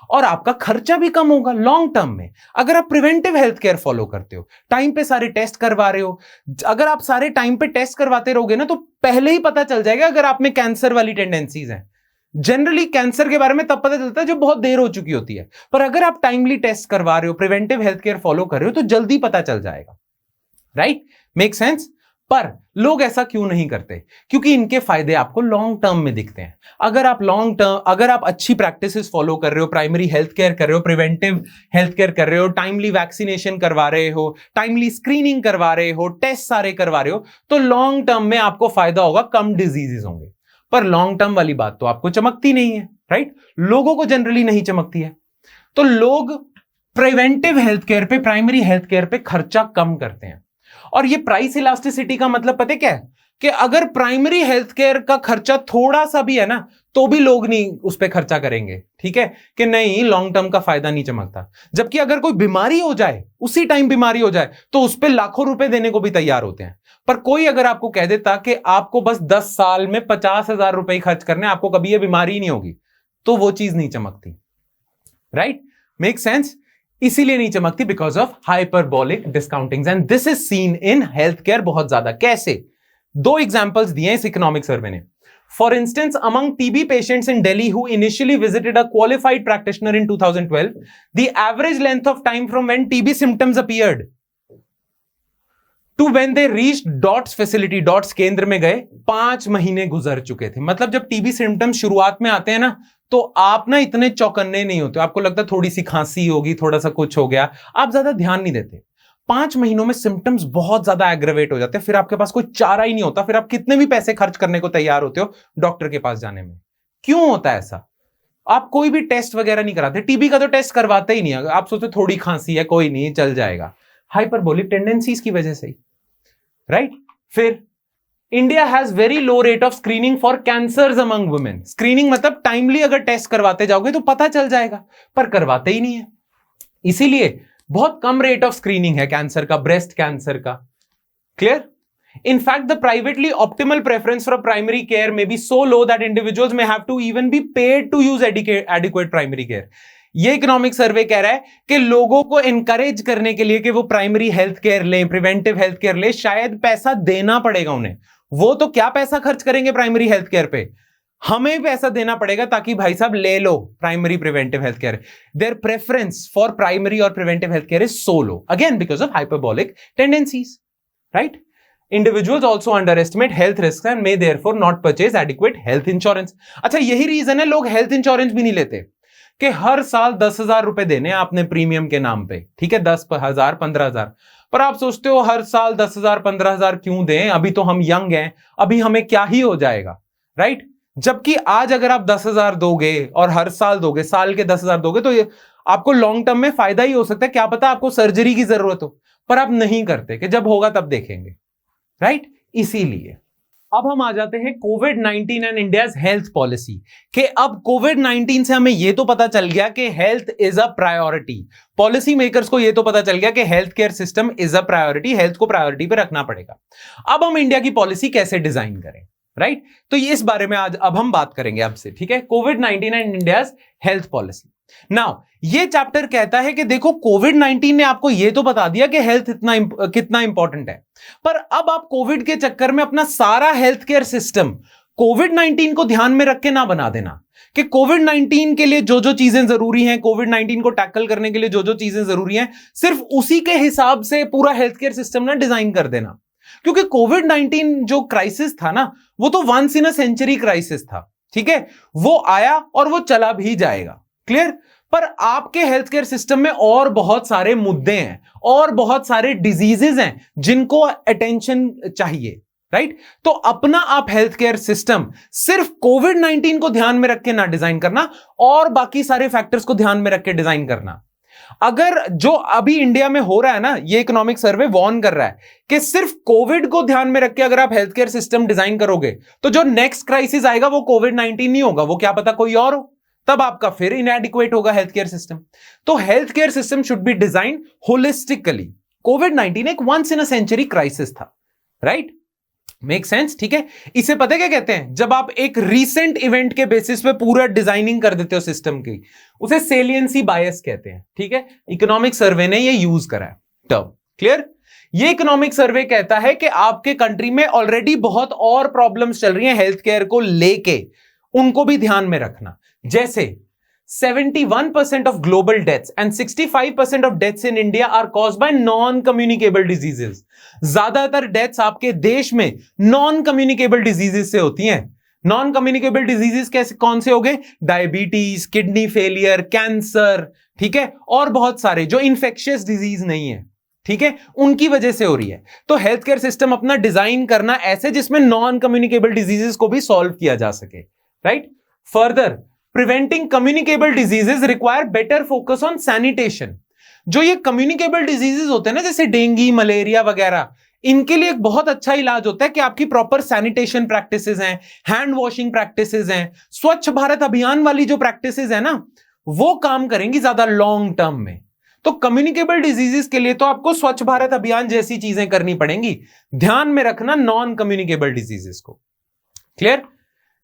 और आपका खर्चा भी कम होगा लॉन्ग टर्म में। अगर आप प्रिवेंटिव हेल्थ केयर फॉलो करते हो, टाइम पे सारे टेस्ट करवा रहे हो, अगर आप सारे टाइम पे टेस्ट करवाते रहोगे ना तो पहले ही पता चल जाएगा अगर आप में कैंसर वाली टेंडेंसीज हैं। जनरली कैंसर के बारे में तब पता चलता है जब बहुत देर हो चुकी होती है, पर अगर आप टाइमली टेस्ट करवा रहे हो, प्रिवेंटिव हेल्थ केयर फॉलो कर रहे हो तो जल्दी पता चल जाएगा। Right, make sense? पर लोग ऐसा क्यों नहीं करते? क्योंकि इनके फायदे आपको लॉन्ग टर्म में दिखते हैं। अगर आप अच्छी प्रैक्टिसेस फॉलो कर रहे हो, प्राइमरी हेल्थ केयर कर रहे हो, प्रिवेंटिव हेल्थ केयर कर रहे हो, टाइमली वैक्सीनेशन करवा रहे हो, टाइमली स्क्रीनिंग करवा रहे हो, टेस्ट सारे करवा रहे हो, तो लॉन्ग टर्म में आपको फायदा होगा, कम डिजीजेस होंगे। पर लॉन्ग टर्म वाली बात तो आपको चमकती नहीं है। राइट, लोगों को जनरली नहीं चमकती है, तो लोग प्रिवेंटिव हेल्थ केयर पे, प्राइमरी हेल्थ केयर पे खर्चा कम करते हैं। और ये प्राइस इलास्टिसिटी का मतलब पता है क्या है? कि अगर प्राइमरी हेल्थ केयर का खर्चा थोड़ा सा भी है ना तो भी लोग नहीं उस पर खर्चा करेंगे। ठीक है, कि नहीं लॉन्ग टर्म का फायदा नहीं चमकता। जबकि अगर कोई बीमारी हो जाए, उसी टाइम बीमारी हो जाए, तो उस पर लाखों रुपए देने को भी तैयार होते हैं। पर कोई अगर आपको कह देता कि आपको बस 10 साल में 50,000 रुपए खर्च करने, आपको कभी ये बीमारी नहीं होगी, तो वो चीज नहीं चमकती। Right, make sense? इसीलिए नहीं चमकती, because of hyperbolic discounting, and this is seen in health care बहुत ज्यादा। कैसे? 2 एग्जांपल्स दिए इस इकोनॉमिक सर्वे ने। For instance, among TB patients in Delhi who initially visited a qualified practitioner in 2012, the average length of time from when TB symptoms appeared to when they reached DOTS facility, DOTS केंद्र में गए, 5 महीने गुजर चुके थे। मतलब जब TB symptoms शुरुआत में आते हैं ना, तो आप ना इतने चौकन्ने नहीं होते, आपको लगता है थोड़ी सी खांसी होगी, थोड़ा सा कुछ हो गया, आप ज्यादा ध्यान नहीं देते। 5 महीनों में सिम्टम्स बहुत ज्यादा एग्रेवेट हो जाते हैं, फिर आपके पास कोई चारा ही नहीं होता, फिर आप कितने भी पैसे खर्च करने को तैयार होते हो डॉक्टर के पास जाने में। क्यों होता है ऐसा? आप कोई भी टेस्ट वगैरह नहीं कराते, टीबी का तो टेस्ट करवाते ही नहीं, आप सोचते थोड़ी खांसी है, कोई नहीं, चल जाएगा। हाइपरबोलिक टेंडेंसीज की वजह से ही, राइट? फिर India has very low rate of screening for cancers among women. Screening मतलब टाइमली अगर टेस्ट करवाते जाओगे तो पता चल जाएगा, पर करवाते ही नहीं है, इसीलिए बहुत कम रेट ऑफ स्क्रीनिंग है कैंसर का, ब्रेस्ट कैंसर का। Clear? In fact, the privately optimal preference for primary care may be so low that individuals may have to even be paid to use adequate primary care. ये economic survey कह रहा है कि लोगों को encourage करने के लिए कि वो प्राइमरी हेल्थ केयर लें, प्रिवेंटिव हेल्थ केयर लें, शायद पैसा देना पड़ेगा उन्हें। वो तो क्या पैसा खर्च करेंगे प्राइमरी हेल्थ केयर पे, हमें पैसा देना पड़ेगा ताकि भाई साहब ले लो primary preventive health care. Their preference for primary और preventive health care is so low, again because of hyperbolic tendencies, right? Individuals also underestimate health risks and may therefore not purchase adequate health insurance. अच्छा, यही reason है लोग health insurance भी नहीं लेते कि हर साल 10,000 रुपए देने आपने प्रीमियम के नाम पे, ठीक है, 10,000 15,000, पर आप सोचते हो हर साल 10,000 15,000 क्यों दें, अभी तो हम यंग हैं, अभी हमें क्या ही हो जाएगा, राइट? जबकि आज अगर आप 10,000 दोगे और हर साल दोगे, साल के 10,000 दोगे, तो ये आपको लॉन्ग टर्म में फायदा ही हो सकता है, क्या पता आपको सर्जरी की जरूरत हो, पर आप नहीं करते कि जब होगा तब देखेंगे, राइट? इसीलिए अब हम आ जाते हैं कोविड-19 एंड इंडियाज हेल्थ पॉलिसी के। अब कोविड-19 से हमें यह तो पता चल गया कि health is a priority, policy makers को यह तो पता चल गया कि health care system is a priority, health को प्रायोरिटी पे रखना पड़ेगा। अब हम इंडिया की पॉलिसी कैसे डिजाइन करें, राइट? तो ये इस बारे में आज अब हम बात करेंगे आपसे, ठीक है? कोविड-19 and India's health policy. Now ये चैप्टर कहता है कि देखो कोविड-19 ने आपको यह तो बता दिया कि हेल्थ कितना इंपॉर्टेंट है, पर अब आप कोविड के चक्कर में अपना सारा हेल्थ केयर सिस्टम कोविड-19 को ध्यान में रख के ना बना देना कि कोविड-19 के लिए जो जो चीजें जरूरी हैं, कोविड-19 को टैकल करने के लिए जो जो चीजें जरूरी हैं, सिर्फ उसी के हिसाब से पूरा हेल्थ केयर सिस्टम ना डिजाइन कर देना। क्योंकि कोविड-19 जो क्राइसिस था ना, वो तो once in a century crisis था, ठीक है? वो आया और वो चला भी जाएगा, क्लियर? पर आपके हेल्थ केयर सिस्टम में और बहुत सारे मुद्दे हैं और बहुत सारे डिजीजेस हैं जिनको अटेंशन चाहिए, राइट? तो अपना आप हेल्थ केयर सिस्टम सिर्फ कोविड-19 को ध्यान में रख के ना डिजाइन करना, और बाकी सारे फैक्टर्स को ध्यान में रख के डिजाइन करना। अगर जो अभी इंडिया में हो रहा है ना, ये इकोनॉमिक सर्वे वार्न कर रहा है कि सिर्फ कोविड को ध्यान में रख के अगर आप हेल्थ केयर सिस्टम डिजाइन करोगे तो जो नेक्स्ट क्राइसिस आएगा वो कोविड-19 नहीं होगा, वो क्या पता कोई और हो, तब आपका फिर इनएडिक्वेट होगा हेल्थ केयर सिस्टम। तो health care system should be design holistically. कोविड-19 एक once in a century crisis था, राइट? मेक सेंस, ठीक है? इसे पता क्या कहते हैं? जब आप एक रीसेंट इवेंट के बेसिस पे पूरा डिजाइनिंग कर देते हो सिस्टम की, उसे सेलियंसी बायस कहते हैं, ठीक है? इकोनॉमिक सर्वे ने ये यूज करा है टर्म, क्लियर? ये इकोनॉमिक सर्वे कहता है कि आपके कंट्री में ऑलरेडी बहुत और प्रॉब्लम्स चल रही हैं हेल्थ केयर को लेके, उनको भी ध्यान में रखना। जैसे 71% of global deaths and 65% of deaths in India are caused by non-communicable diseases. ज्यादातर डेथ्स आपके देश में non-communicable diseases से होती हैं। non-communicable diseases कैसे, कौन से हो गए? डायबिटीज, किडनी फेलियर, कैंसर, ठीक है, और बहुत सारे जो इन्फेक्शियस डिजीज नहीं है, ठीक है, उनकी वजह से हो रही है। तो हेल्थ केयर सिस्टम अपना डिजाइन करना ऐसे जिसमें नॉन कम्युनिकेबल डिजीजेस को भी सॉल्व किया जा सके, right? Further, preventing communicable diseases require better focus on sanitation. जो ये कम्युनिकेबल डिजीजेस होते हैं ना, जैसे डेंगू, मलेरिया वगैरह, इनके लिए एक बहुत अच्छा इलाज होता है कि आपकी प्रॉपर सैनिटेशन प्रैक्टिसेस हैं, हैंड वॉशिंग प्रैक्टिसेस हैं, स्वच्छ भारत अभियान वाली जो प्रैक्टिसेस है ना, वो काम करेंगी ज्यादा लॉन्ग टर्म में। तो कम्युनिकेबल डिजीजेस के लिए तो आपको स्वच्छ भारत अभियान जैसी चीजें करनी पड़ेंगी, ध्यान में रखना नॉन कम्युनिकेबल डिजीजेस को, क्लियर?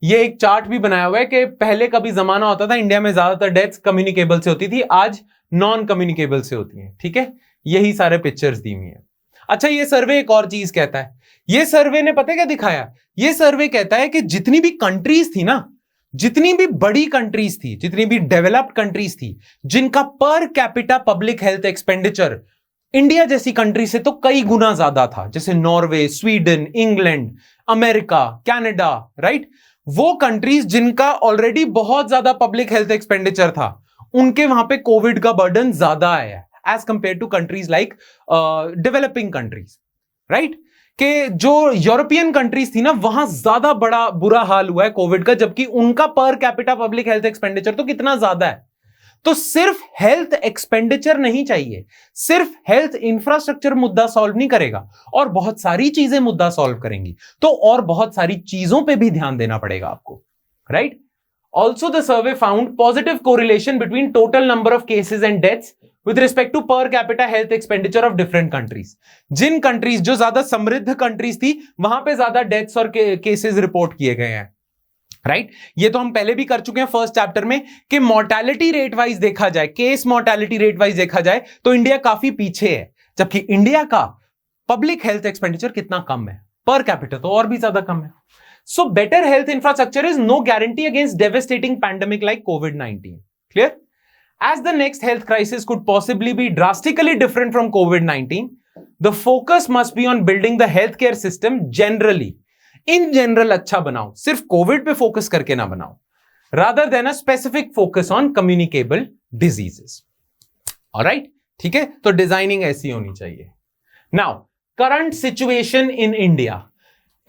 ये एक चार्ट भी बनाया हुआ है कि पहले कभी जमाना होता था इंडिया में ज्यादातर डेथ्स कम्युनिकेबल से होती थी, आज नॉन कम्युनिकेबल से होती हैं, ठीक है? यही सारे पिक्चर्स दी हुई हैं। अच्छा, ये सर्वे एक और चीज कहता है, ये सर्वे ने पता है क्या दिखाया, ये सर्वे कहता है कि जितनी भी कंट्रीज थी ना, जितनी भी बड़ी कंट्रीज थी, जितनी भी डेवलप्ड कंट्रीज थी, जिनका पर capita public health expenditure India जैसी कंट्री से तो कई गुना ज्यादा था, जैसे Norway, Sweden, England, America, Canada, right, वो कंट्रीज जिनका ऑलरेडी बहुत ज्यादा पब्लिक हेल्थ एक्सपेंडिचर था, उनके वहां पे कोविड का बर्डन ज्यादा आया है as compared to countries like developing countries, right, कि जो यूरोपियन कंट्रीज थी ना, वहां ज्यादा बड़ा बुरा हाल हुआ है कोविड का, जबकि उनका पर कैपिटा पब्लिक हेल्थ एक्सपेंडिचर तो कितना ज्यादा है। तो सिर्फ हेल्थ एक्सपेंडिचर नहीं चाहिए, सिर्फ हेल्थ इंफ्रास्ट्रक्चर मुद्दा सॉल्व नहीं करेगा, और बहुत सारी चीजें मुद्दा सॉल्व करेंगी, तो और बहुत सारी चीजों पे भी ध्यान देना पड़ेगा आपको, right. Also the survey found positive correlation between total number of cases and deaths with respect to per capita health expenditure of different countries. जिन कंट्रीज जो ज्यादा समृद्ध कंट्रीज थी, वहां पे ज्यादा डेथ्स और केसेस रिपोर्ट किए गए हैं, राइट। ये तो हम पहले भी कर चुके हैं फर्स्ट चैप्टर में कि मोर्टेलिटी रेट वाइज देखा जाए, केस मोर्टेलिटी रेट वाइज देखा जाए तो इंडिया काफी पीछे है, जबकि इंडिया का पब्लिक हेल्थ एक्सपेंडिचर कितना कम है, पर कैपिटा तो और भी ज्यादा कम है। So better health infrastructure is no guarantee against devastating pandemic like कोविड-19। Clear? As the next health crisis could possibly be drastically different from COVID-19, the focus must be on building the healthcare system generally. In general अच्छा बनाओ, सिर्फ Covid पे focus करके ना बनाओ, rather than a specific focus on communicable diseases. Alright? ठीक है, तो डिजाइनिंग ऐसी होनी चाहिए। Now, current situation in India.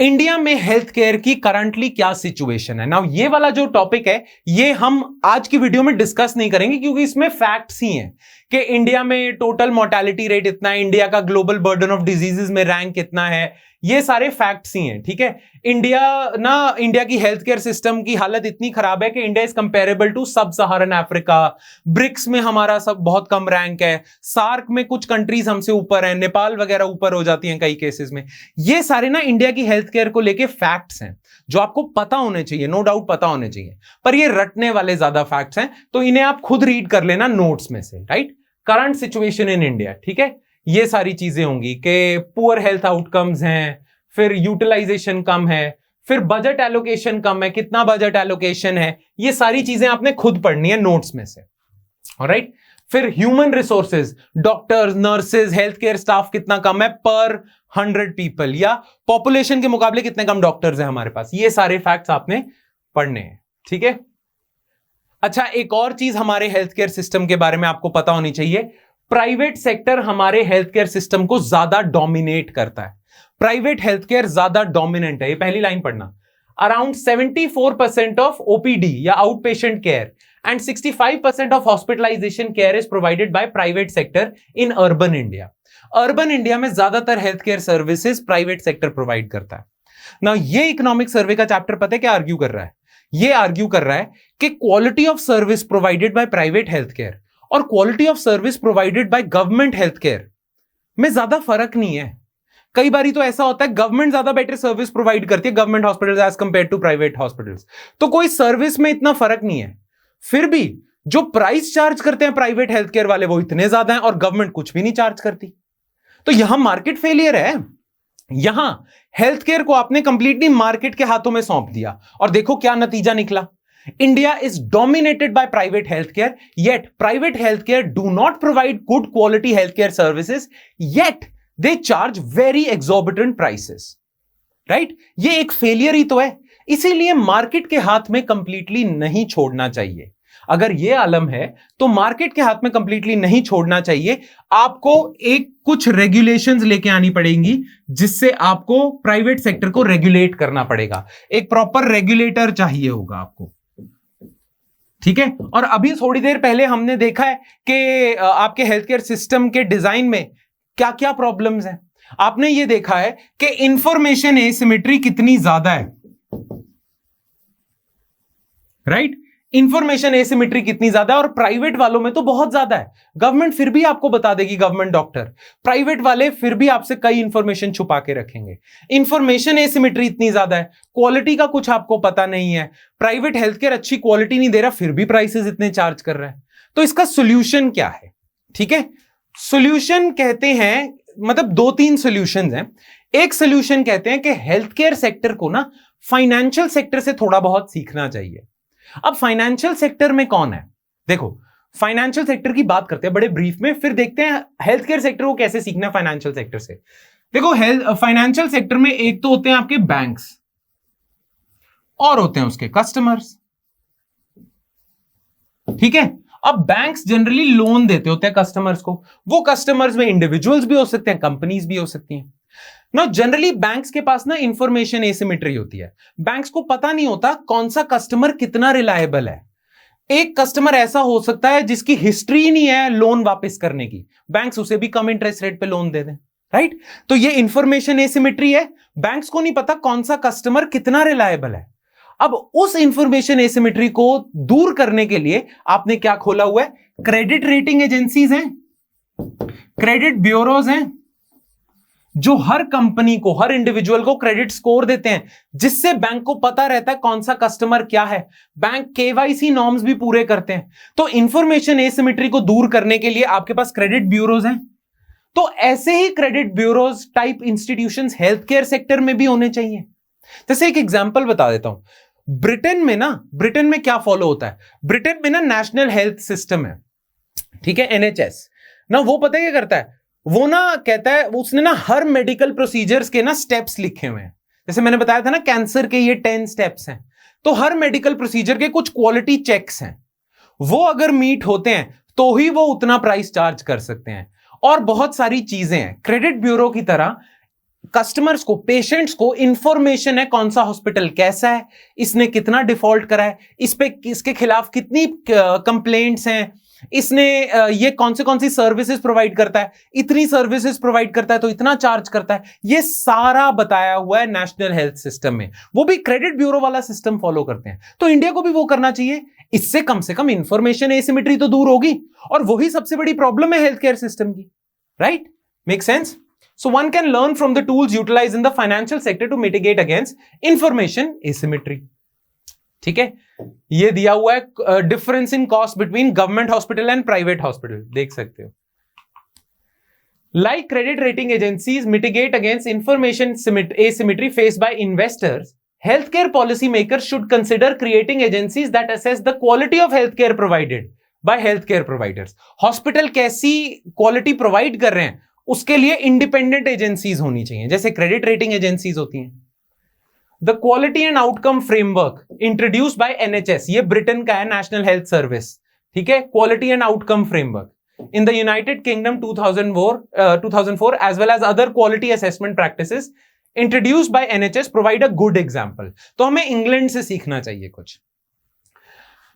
India में हेल्थ केयर की करंटली क्या सिचुएशन है। नाउ ये वाला जो टॉपिक है, ये हम आज की वीडियो में डिस्कस नहीं करेंगे, क्योंकि इसमें फैक्ट्स ही हैं कि इंडिया में टोटल मोर्टेलिटी रेट इतना है, इंडिया का ग्लोबल बर्डन ऑफ डिजीजेस में रैंक कितना है, ये सारे फैक्ट्स ही हैं, ठीक है। इंडिया की हेल्थ केयर सिस्टम की हालत इतनी खराब है कि इंडिया इज कंपेरेबल टू सब सहारन अफ्रीका, ब्रिक्स में हमारा सब बहुत कम रैंक है, सार्क में कुछ कंट्रीज हमसे ऊपर है, नेपाल वगैरह ऊपर हो जाती हैं कई केसेस में। ये सारे ना इंडिया की हेल्थ केयर को लेके फैक्ट्स हैं जो आपको पता होने चाहिए, नो डाउट पता होने चाहिए, पर ये रटने वाले ज्यादा फैक्ट्स हैं, तो इन्हें आप खुद रीड कर लेना नोट्स में से, right. Current situation in India, ठीक है, ये सारी चीजें होंगी कि पुअर हेल्थ आउटकम्स हैं, फिर यूटिलाइजेशन कम है, फिर बजट एलोकेशन कम है, कितना बजट एलोकेशन है, ये सारी चीजें आपने खुद पढ़नी है नोट्स में से, ऑलराइट। फिर human resources, doctors, nurses, health care staff कितना कम है पर 100 पीपल, या पॉपुलेशन के मुकाबले कितने कम डॉक्टर्स हैं हमारे पास, ये सारे फैक्ट्स आपने पढ़ने हैं, ठीक है। अच्छा, एक और चीज हमारे हेल्थ केयर सिस्टम के बारे में आपको पता होनी चाहिए, प्राइवेट सेक्टर हमारे हेल्थ केयर सिस्टम को ज्यादा डोमिनेट करता है, प्राइवेट हेल्थ केयर ज्यादा डोमिनेंट है, ये पहली लाइन पढ़ना। अराउंड 74% ऑफ ओपीडी या out patient care and 65% of hospitalisation care is provided by private sector in urban India. Urban India में ज्यादातर health care services private sector provide करता है ना। ये इकोनॉमिक सर्वे का चैप्टर पता है क्या आर्ग्यू कर रहा है? ये आर्ग्यू कर रहा है कि quality of service provided by private health care और quality of service provided by government health care में ज्यादा फर्क नहीं है। कई बार तो ऐसा होता है गवर्नमेंट ज्यादा बेटर सर्विस प्रोवाइड करती है, government hospitals as compared to private hospitals, तो कोई सर्विस में इतना फर्क नहीं है। फिर भी जो प्राइस चार्ज करते हैं प्राइवेट हेल्थ केयर वाले वो इतने ज्यादा हैं और गवर्नमेंट कुछ भी नहीं चार्ज करती, तो यहां मार्केट फेलियर है। यहां हेल्थ केयर को आपने कंप्लीटली मार्केट के हाथों में सौंप दिया और देखो क्या नतीजा निकला। India is dominated by private healthcare, yet private healthcare do not provide good quality healthcare services, yet they charge very exorbitant prices. Right? ये एक फेलियर ही तो है, इसीलिए मार्केट के हाथ में कंप्लीटली नहीं छोड़ना चाहिए। अगर ये आलम है तो मार्केट के हाथ में कंप्लीटली नहीं छोड़ना चाहिए, आपको एक कुछ रेगुलेशंस लेके आनी पड़ेंगी जिससे आपको प्राइवेट सेक्टर को रेगुलेट करना पड़ेगा, एक प्रॉपर रेगुलेटर चाहिए होगा आपको, ठीक है। और अभी थोड़ी देर पहले हमने देखा है कि आपके हेल्थ केयर सिस्टम के डिजाइन में क्या क्या प्रॉब्लम्स हैं। आपने ये देखा है कि इंफॉर्मेशन एसिमेट्री कितनी ज्यादा है, राइट। इंफॉर्मेशन एसिमेट्री कितनी ज्यादा है और प्राइवेट वालों में तो बहुत ज्यादा है। गवर्नमेंट फिर भी आपको बता देगी, गवर्नमेंट डॉक्टर, प्राइवेट वाले फिर भी आपसे कई इंफॉर्मेशन छुपा के रखेंगे। इंफॉर्मेशन एसिमेट्री इतनी ज्यादा है, क्वालिटी का कुछ आपको पता नहीं है, प्राइवेट हेल्थ केयर अच्छी क्वालिटी नहीं दे रहा फिर भी प्राइसेस इतने चार्ज कर रहा है। तो इसका सोल्यूशन क्या है? ठीक है, सोल्यूशन कहते हैं मतलब 2-3 सॉल्यूशंस हैं। एक सॉल्यूशन कहते हैं कि हेल्थ केयर सेक्टर को ना फाइनेंशियल सेक्टर से थोड़ा बहुत सीखना चाहिए। अब फाइनेंशियल सेक्टर में कौन है? देखो, फाइनेंशियल सेक्टर की बात करते हैं बड़े ब्रीफ में, फिर देखते हैं हेल्थ केयर सेक्टर को कैसे सीखना है फाइनेंशियल सेक्टर से। देखो, फाइनेंशियल सेक्टर में एक तो होते हैं आपके बैंक्स और होते हैं उसके कस्टमर्स, ठीक है। अब बैंक्स जनरली लोन देते होते हैं कस्टमर्स को। वो कस्टमर्स में इंडिविजुअल्स भी हो सकते हैं, कंपनीज भी हो सकती हैं। ना जनरली बैंक्स के पास ना इंफॉर्मेशन एसिमेट्री होती है। बैंक्स को पता नहीं होता कौन सा कस्टमर कितना रिलायबल है। एक कस्टमर ऐसा हो सकता है जिसकी हिस्ट्री नहीं है लोन वापस करने की, बैंक्स उसे भी कम इंटरेस्ट रेट पे लोन दे दें, राइट। तो ये इंफॉर्मेशन एसिमेट्री है। बैंक्स को नहीं पता कौन सा कस्टमर कितना रिलायबल है। अब उस इंफॉर्मेशन एसिमेट्री को दूर करने के लिए आपने क्या खोला हुआ है? क्रेडिट रेटिंग एजेंसीज हैं, क्रेडिट ब्यूरोज हैं, जो हर कंपनी को, हर इंडिविजुअल को क्रेडिट स्कोर देते हैं, जिससे बैंक को पता रहता है कौन सा कस्टमर क्या है। बैंक केवाईसी नॉर्म्स भी पूरे करते हैं। तो इंफॉर्मेशन एसिमेट्री को दूर करने के लिए आपके पास क्रेडिट ब्यूरोज हैं। तो ऐसे ही credit bureaus type institutions health care sector में भी होने चाहिए। जैसे एक एग्जांपल बता देता हूं, ब्रिटेन में क्या फॉलो होता है? ब्रिटेन में ना नेशनल हेल्थ सिस्टम है, ठीक है, एनएचएस ना। वो पता है क्या करता है? वो ना कहता है, उसने ना हर मेडिकल प्रोसीजर्स के ना स्टेप्स लिखे हुए हैं। जैसे मैंने बताया था ना, कैंसर के ये 10 स्टेप्स हैं। तो हर मेडिकल प्रोसीजर के कुछ क्वालिटी चेक्स हैं, वो अगर मीट होते हैं तो ही वो उतना प्राइस चार्ज कर सकते हैं। और बहुत सारी चीजें हैं। क्रेडिट ब्यूरो की तरह कस्टमर्स को, पेशेंट्स को इंफॉर्मेशन है कौन सा हॉस्पिटल कैसा है, इसने कितना डिफॉल्ट करा है, इस पे इसके खिलाफ कितनी कंप्लेंट्स हैं, इसने ये कौन सी सर्विसेज प्रोवाइड करता है, इतनी सर्विसेज प्रोवाइड करता है तो इतना चार्ज करता है। ये सारा बताया हुआ है नेशनल हेल्थ सिस्टम में। वो भी क्रेडिट ब्यूरो वाला सिस्टम फॉलो करते हैं। तो इंडिया को भी वो करना चाहिए। इससे कम से कम इंफॉर्मेशन एसिमेट्री तो दूर होगी, और वही सबसे बड़ी प्रॉब्लम है हेल्थ केयर सिस्टम की, right? Make sense? So one can learn from the tools utilized in the financial sector to mitigate against information asymmetry. ठीक है, ये दिया हुआ है difference in cost between government hospital and private hospital, देख सकते हो। Like credit rating agencies mitigate against information asymmetry faced by investors, healthcare policymakers should consider creating agencies that assess the quality of healthcare provided by healthcare providers. Hospital कैसी quality provide कर रहे हैं उसके लिए independent agencies होनी चाहिए, जैसे credit rating agencies होती हैं। The quality and outcome framework introduced by NHS, ये ब्रिटेन का है, नेशनल हेल्थ सर्विस, ठीक है। Quality and outcome framework in the United Kingdom 2004 as well as other quality assessment practices introduced by NHS provide a good example. तो हमें England से सीखना चाहिए कुछ।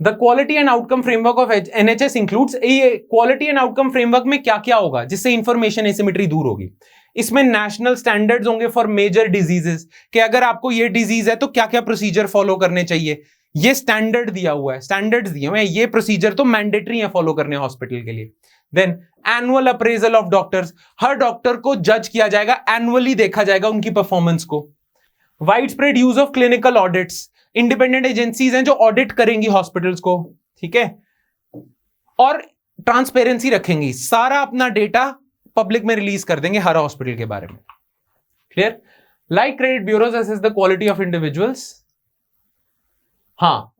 The quality and outcome framework of NHS includes, ये quality and outcome framework में क्या क्या होगा जिससे इंफॉर्मेशन एसिमेट्री दूर होगी? इसमें नेशनल स्टैंडर्ड्स होंगे फॉर मेजर डिजीजेस, कि अगर आपको ये डिजीज है तो क्या क्या प्रोसीजर फॉलो करने चाहिए, ये स्टैंडर्ड दिया हुआ है, स्टैंडर्ड्स दिए हुए हैं, ये प्रोसीजर तो मैंडेटरी है फॉलो करने हॉस्पिटल के लिए। Then annual appraisal of doctors, हर डॉक्टर को जज किया जाएगा, एनुअली देखा जाएगा उनकी परफॉर्मेंस को। Wide spread use of clinical audits, independent agencies हैं जो ऑडिट करेंगी हॉस्पिटल्स को, ठीक है। और ट्रांसपेरेंसी रखेंगी, सारा अपना डेटा पब्लिक में रिलीज कर देंगे हर हॉस्पिटल के बारे में। Clear? Like credit bureaus assess the quality of individuals, हाँ,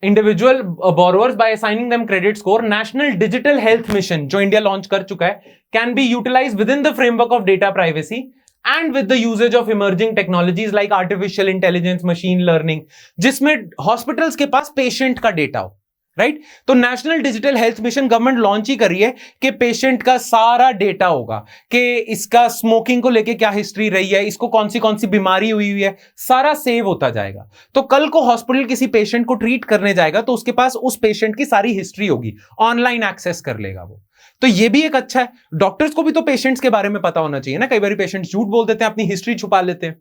individual borrowers by assigning them credit score. National digital health mission जो इंडिया लॉन्च कर चुका है, can be utilise within the framework of data privacy and with the usage of emerging technologies like artificial intelligence, machine learning, जिसमें hospitals के पास patient का data हो, right? तो national digital health mission government launch ही कर रही है कि पेशेंट का सारा डेटा होगा, कि इसका स्मोकिंग को लेके क्या हिस्ट्री रही है, इसको कौन सी बीमारी हुई है, सारा सेव होता जाएगा। तो कल को हॉस्पिटल किसी पेशेंट को ट्रीट करने जाएगा तो उसके पास उस पेशेंट की सारी हिस्ट्री होगी, ऑनलाइन एक्सेस कर लेगा वो। तो ये भी एक अच्छा है। डॉक्टर्स को भी तो पेशेंट्स के बारे में पता होना चाहिए ना, कई बार पेशेंट्स झूठ बोल देते हैं, अपनी हिस्ट्री छुपा लेते हैं,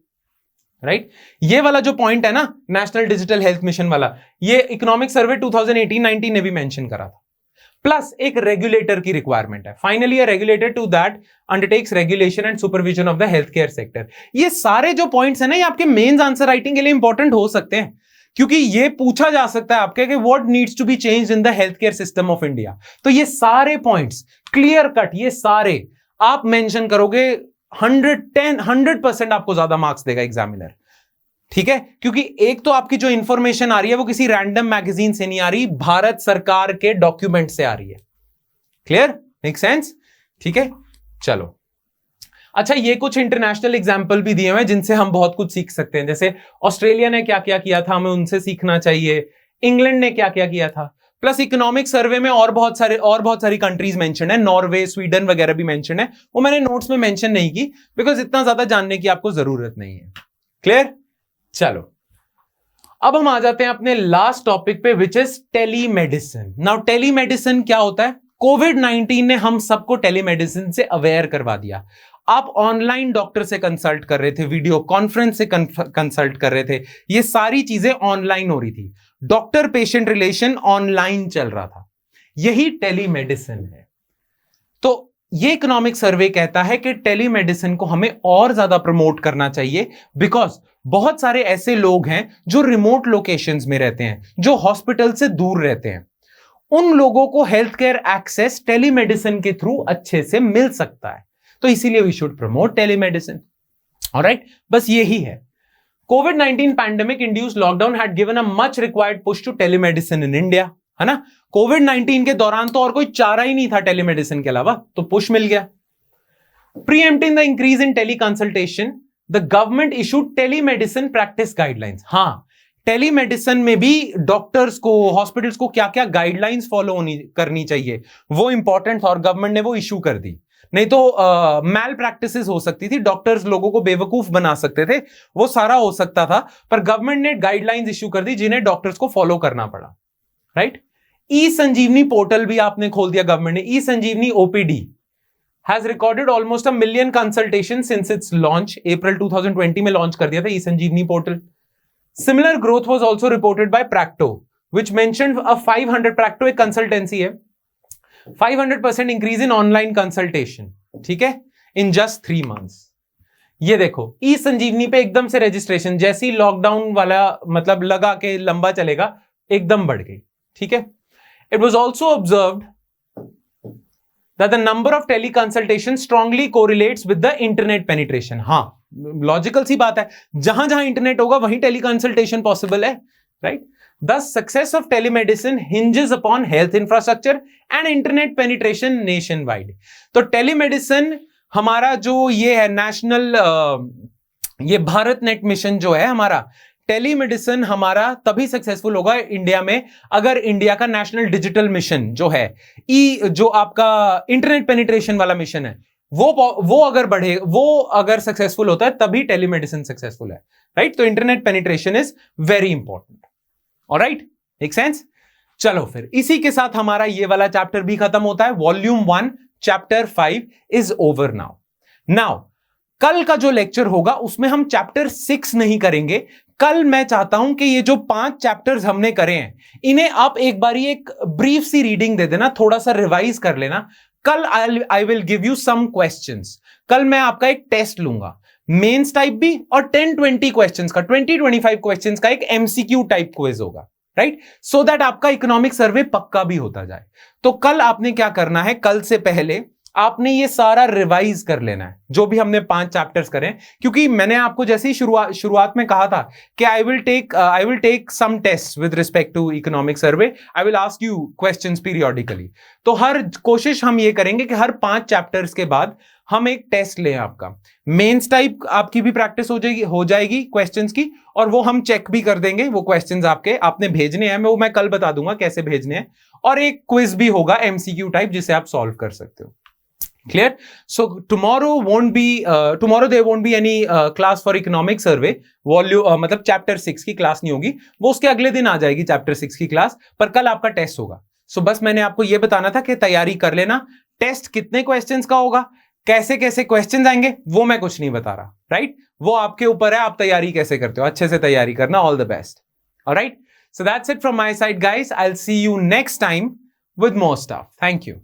राइट? ये वाला जो पॉइंट है ना नेशनल डिजिटल हेल्थ मिशन वाला, ये इकोनॉमिक सर्वे 2018-19 ने भी मेंशन करा था। प्लस एक रेगुलेटर की रिक्वायरमेंट है, finally a regulator too that undertakes regulation and supervision of the health care sector. ये सारे जो पॉइंट्स है ना, ये आपके मेंस आंसर राइटिंग के लिए इंपॉर्टेंट हो सकते हैं, क्योंकि ये पूछा जा सकता है आपके कि what needs to be changed in the health care system of India. तो ये सारे पॉइंट्स क्लियर कट, ये सारे आप मेंशन करोगे 100% आपको ज्यादा मार्क्स देगा एग्जामिनर, ठीक है? क्योंकि एक तो आपकी जो इंफॉर्मेशन आ रही है वो किसी रैंडम मैगजीन से नहीं आ रही, भारत सरकार के डॉक्यूमेंट से आ रही है। क्लियर? Make sense? ठीक है, चलो। अच्छा, ये कुछ इंटरनेशनल एग्जाम्पल भी दिए हुए हैं जिनसे हम बहुत कुछ सीख सकते हैं, जैसे ऑस्ट्रेलिया ने क्या क्या किया था, हमें उनसे सीखना चाहिए, इंग्लैंड ने क्या क्या किया था, प्लस इकोनॉमिक सर्वे में और बहुत सारी कंट्रीज मेंशन है, नॉर्वे, स्वीडन वगैरह भी मेंशन है, वो मैंने नोट्स में मेंशन नहीं की बिकॉज इतना ज्यादा जानने की आपको जरूरत नहीं है। क्लियर? चलो, अब हम आ जाते हैं अपने लास्ट टॉपिक पे, which is telemedicine. Now telemedicine क्या होता है? कोविड-19 ने हम सबको टेलीमेडिसिन से अवेयर करवा दिया। आप ऑनलाइन डॉक्टर से कंसल्ट कर रहे थे, वीडियो कॉन्फ्रेंस से कंसल्ट कर रहे थे, ये सारी चीजें ऑनलाइन हो रही थी, डॉक्टर पेशेंट रिलेशन ऑनलाइन चल रहा था, यही टेलीमेडिसिन है। तो ये इकोनॉमिक सर्वे कहता है कि टेलीमेडिसिन को हमें और ज्यादा प्रमोट करना चाहिए, बिकॉज बहुत सारे ऐसे लोग हैं जो रिमोट लोकेशंस में रहते हैं, जो हॉस्पिटल से दूर रहते हैं, उन लोगों को हेल्थ केयर एक्सेस टेलीमेडिसिन के थ्रू अच्छे से मिल सकता है, तो इसीलिए we should promote telemedicine. Alright, बस यही है। कोविड-19 pandemic induced lockdown had given a much required push to telemedicine in India, है ना? कोविड-19 के दौरान तो और कोई चारा ही नहीं था टेलीमेडिसिन के अलावा, तो पुश मिल गया। Preempting the increase in tele consultation, the government issued telemedicine practice guidelines. हां, टेलीमेडिसिन में भी डॉक्टर्स को, हॉस्पिटल्स को क्या क्या गाइडलाइंस फॉलो करनी चाहिए वो इंपॉर्टेंट था और गवर्नमेंट ने वो इशू कर दी। नहीं तो मैल प्रैक्टिसेस हो सकती थी, डॉक्टर्स लोगों को बेवकूफ बना सकते थे, वो सारा हो सकता था, पर गवर्नमेंट ने गाइडलाइंस इशू कर दी जिन्हें डॉक्टर्स को फॉलो करना पड़ा। राइट? ई संजीवनी पोर्टल भी आपने खोल दिया गवर्नमेंट ने। ई संजीवनी OPD has recorded almost 1 million consultations since its launch. April 2020 में लॉन्च कर दिया था ई संजीवनी portal. Similar growth was also reported by Practo, which mentioned a 500, Practo एक कंसल्टेंसी है, 500% इंक्रीज इन ऑनलाइन कंसल्टेशन, ठीक है, इन जस्ट 3 months। ये देखो, ई संजीवनी पे एकदम से रजिस्ट्रेशन, जैसे ही लॉकडाउन वाला मतलब लगा के लंबा चलेगा, एकदम बढ़ गई, ठीक है। It was also observed that the number of teleconsultations strongly correlates with the internet penetration। हाँ, लॉजिकल सी बात है, जहां जहां इंटरनेट होगा वहीं टेलीकंसल्टेशन पॉसिबल है, right? Thus success of telemedicine hinges upon health infrastructure and internet penetration nationwide। तो telemedicine हमारा जो ये है नेशनल, ये भारत नेट मिशन जो है हमारा, टेलीमेडिसिन हमारा तभी सक्सेसफुल होगा इंडिया में अगर इंडिया का नेशनल डिजिटल मिशन जो है, जो आपका इंटरनेट पेनिट्रेशन वाला मिशन है, वो अगर बढ़े, वो अगर सक्सेसफुल होता है तभी टेलीमेडिसिन सक्सेसफुल है, राइट? तो internet penetration is very important. Alright, make sense? चलो फिर इसी के साथ हमारा ये वाला चैप्टर भी खत्म होता है। Volume 1 chapter 5 is over now कल का जो लेक्चर होगा उसमें हम चैप्टर 6 नहीं करेंगे। कल मैं चाहता हूं कि ये जो 5 चैप्टर्स हमने करे हैं इन्हें आप एक बारी एक ब्रीफ सी रीडिंग दे देना, थोड़ा सा रिवाइज कर लेना। कल I will give you some questions. कल मैं आपका एक टेस्ट लूंगा, मेंस टाइप भी, और 10-20 क्वेश्चंस का, 20-25 क्वेश्चंस का एक एमसीक्यू टाइप क्विज होगा, राइट? सो दैट आपका इकोनॉमिक सर्वे पक्का भी होता जाए। तो कल आपने क्या करना है, कल से पहले आपने ये सारा रिवाइज कर लेना है जो भी हमने 5 चैप्टर्स करें, क्योंकि मैंने आपको जैसे ही शुरुआत में कहा था कि I will take some test with respect to economic survey, I will ask you questions periodically. तो हर कोशिश हम ये करेंगे कि हर 5 चैप्टर्स के बाद हम एक टेस्ट लें आपका। मेंस टाइप आपकी भी प्रैक्टिस हो जाएगी क्वेश्चंस की, और वो हम चेक भी कर देंगे, वो क्वेश्चंस आपने भेजने हैं, मैं कल बता दूंगा कैसे भेजने हैं, और एक क्विज भी होगा एमसीक्यू टाइप जिसे आप सॉल्व कर सकते हो। Clear? So tomorrow there won't be any class for economic survey volume, मतलब चैप्टर 6 की क्लास नहीं होगी, वो उसके अगले दिन आ जाएगी चैप्टर 6 की क्लास, पर कल आपका टेस्ट होगा। सो बस मैंने आपको ये बताना था कि तैयारी कर लेना। टेस्ट कितने क्वेश्चंस का होगा, कैसे कैसे क्वेश्चंस आएंगे, वो मैं कुछ नहीं बता रहा, राइट? वो आपके ऊपर है, आप तैयारी कैसे करते हो, अच्छे से तैयारी करना। All the best. Alright, so that's it from my side guys, I will see you next time with more stuff. Thank you.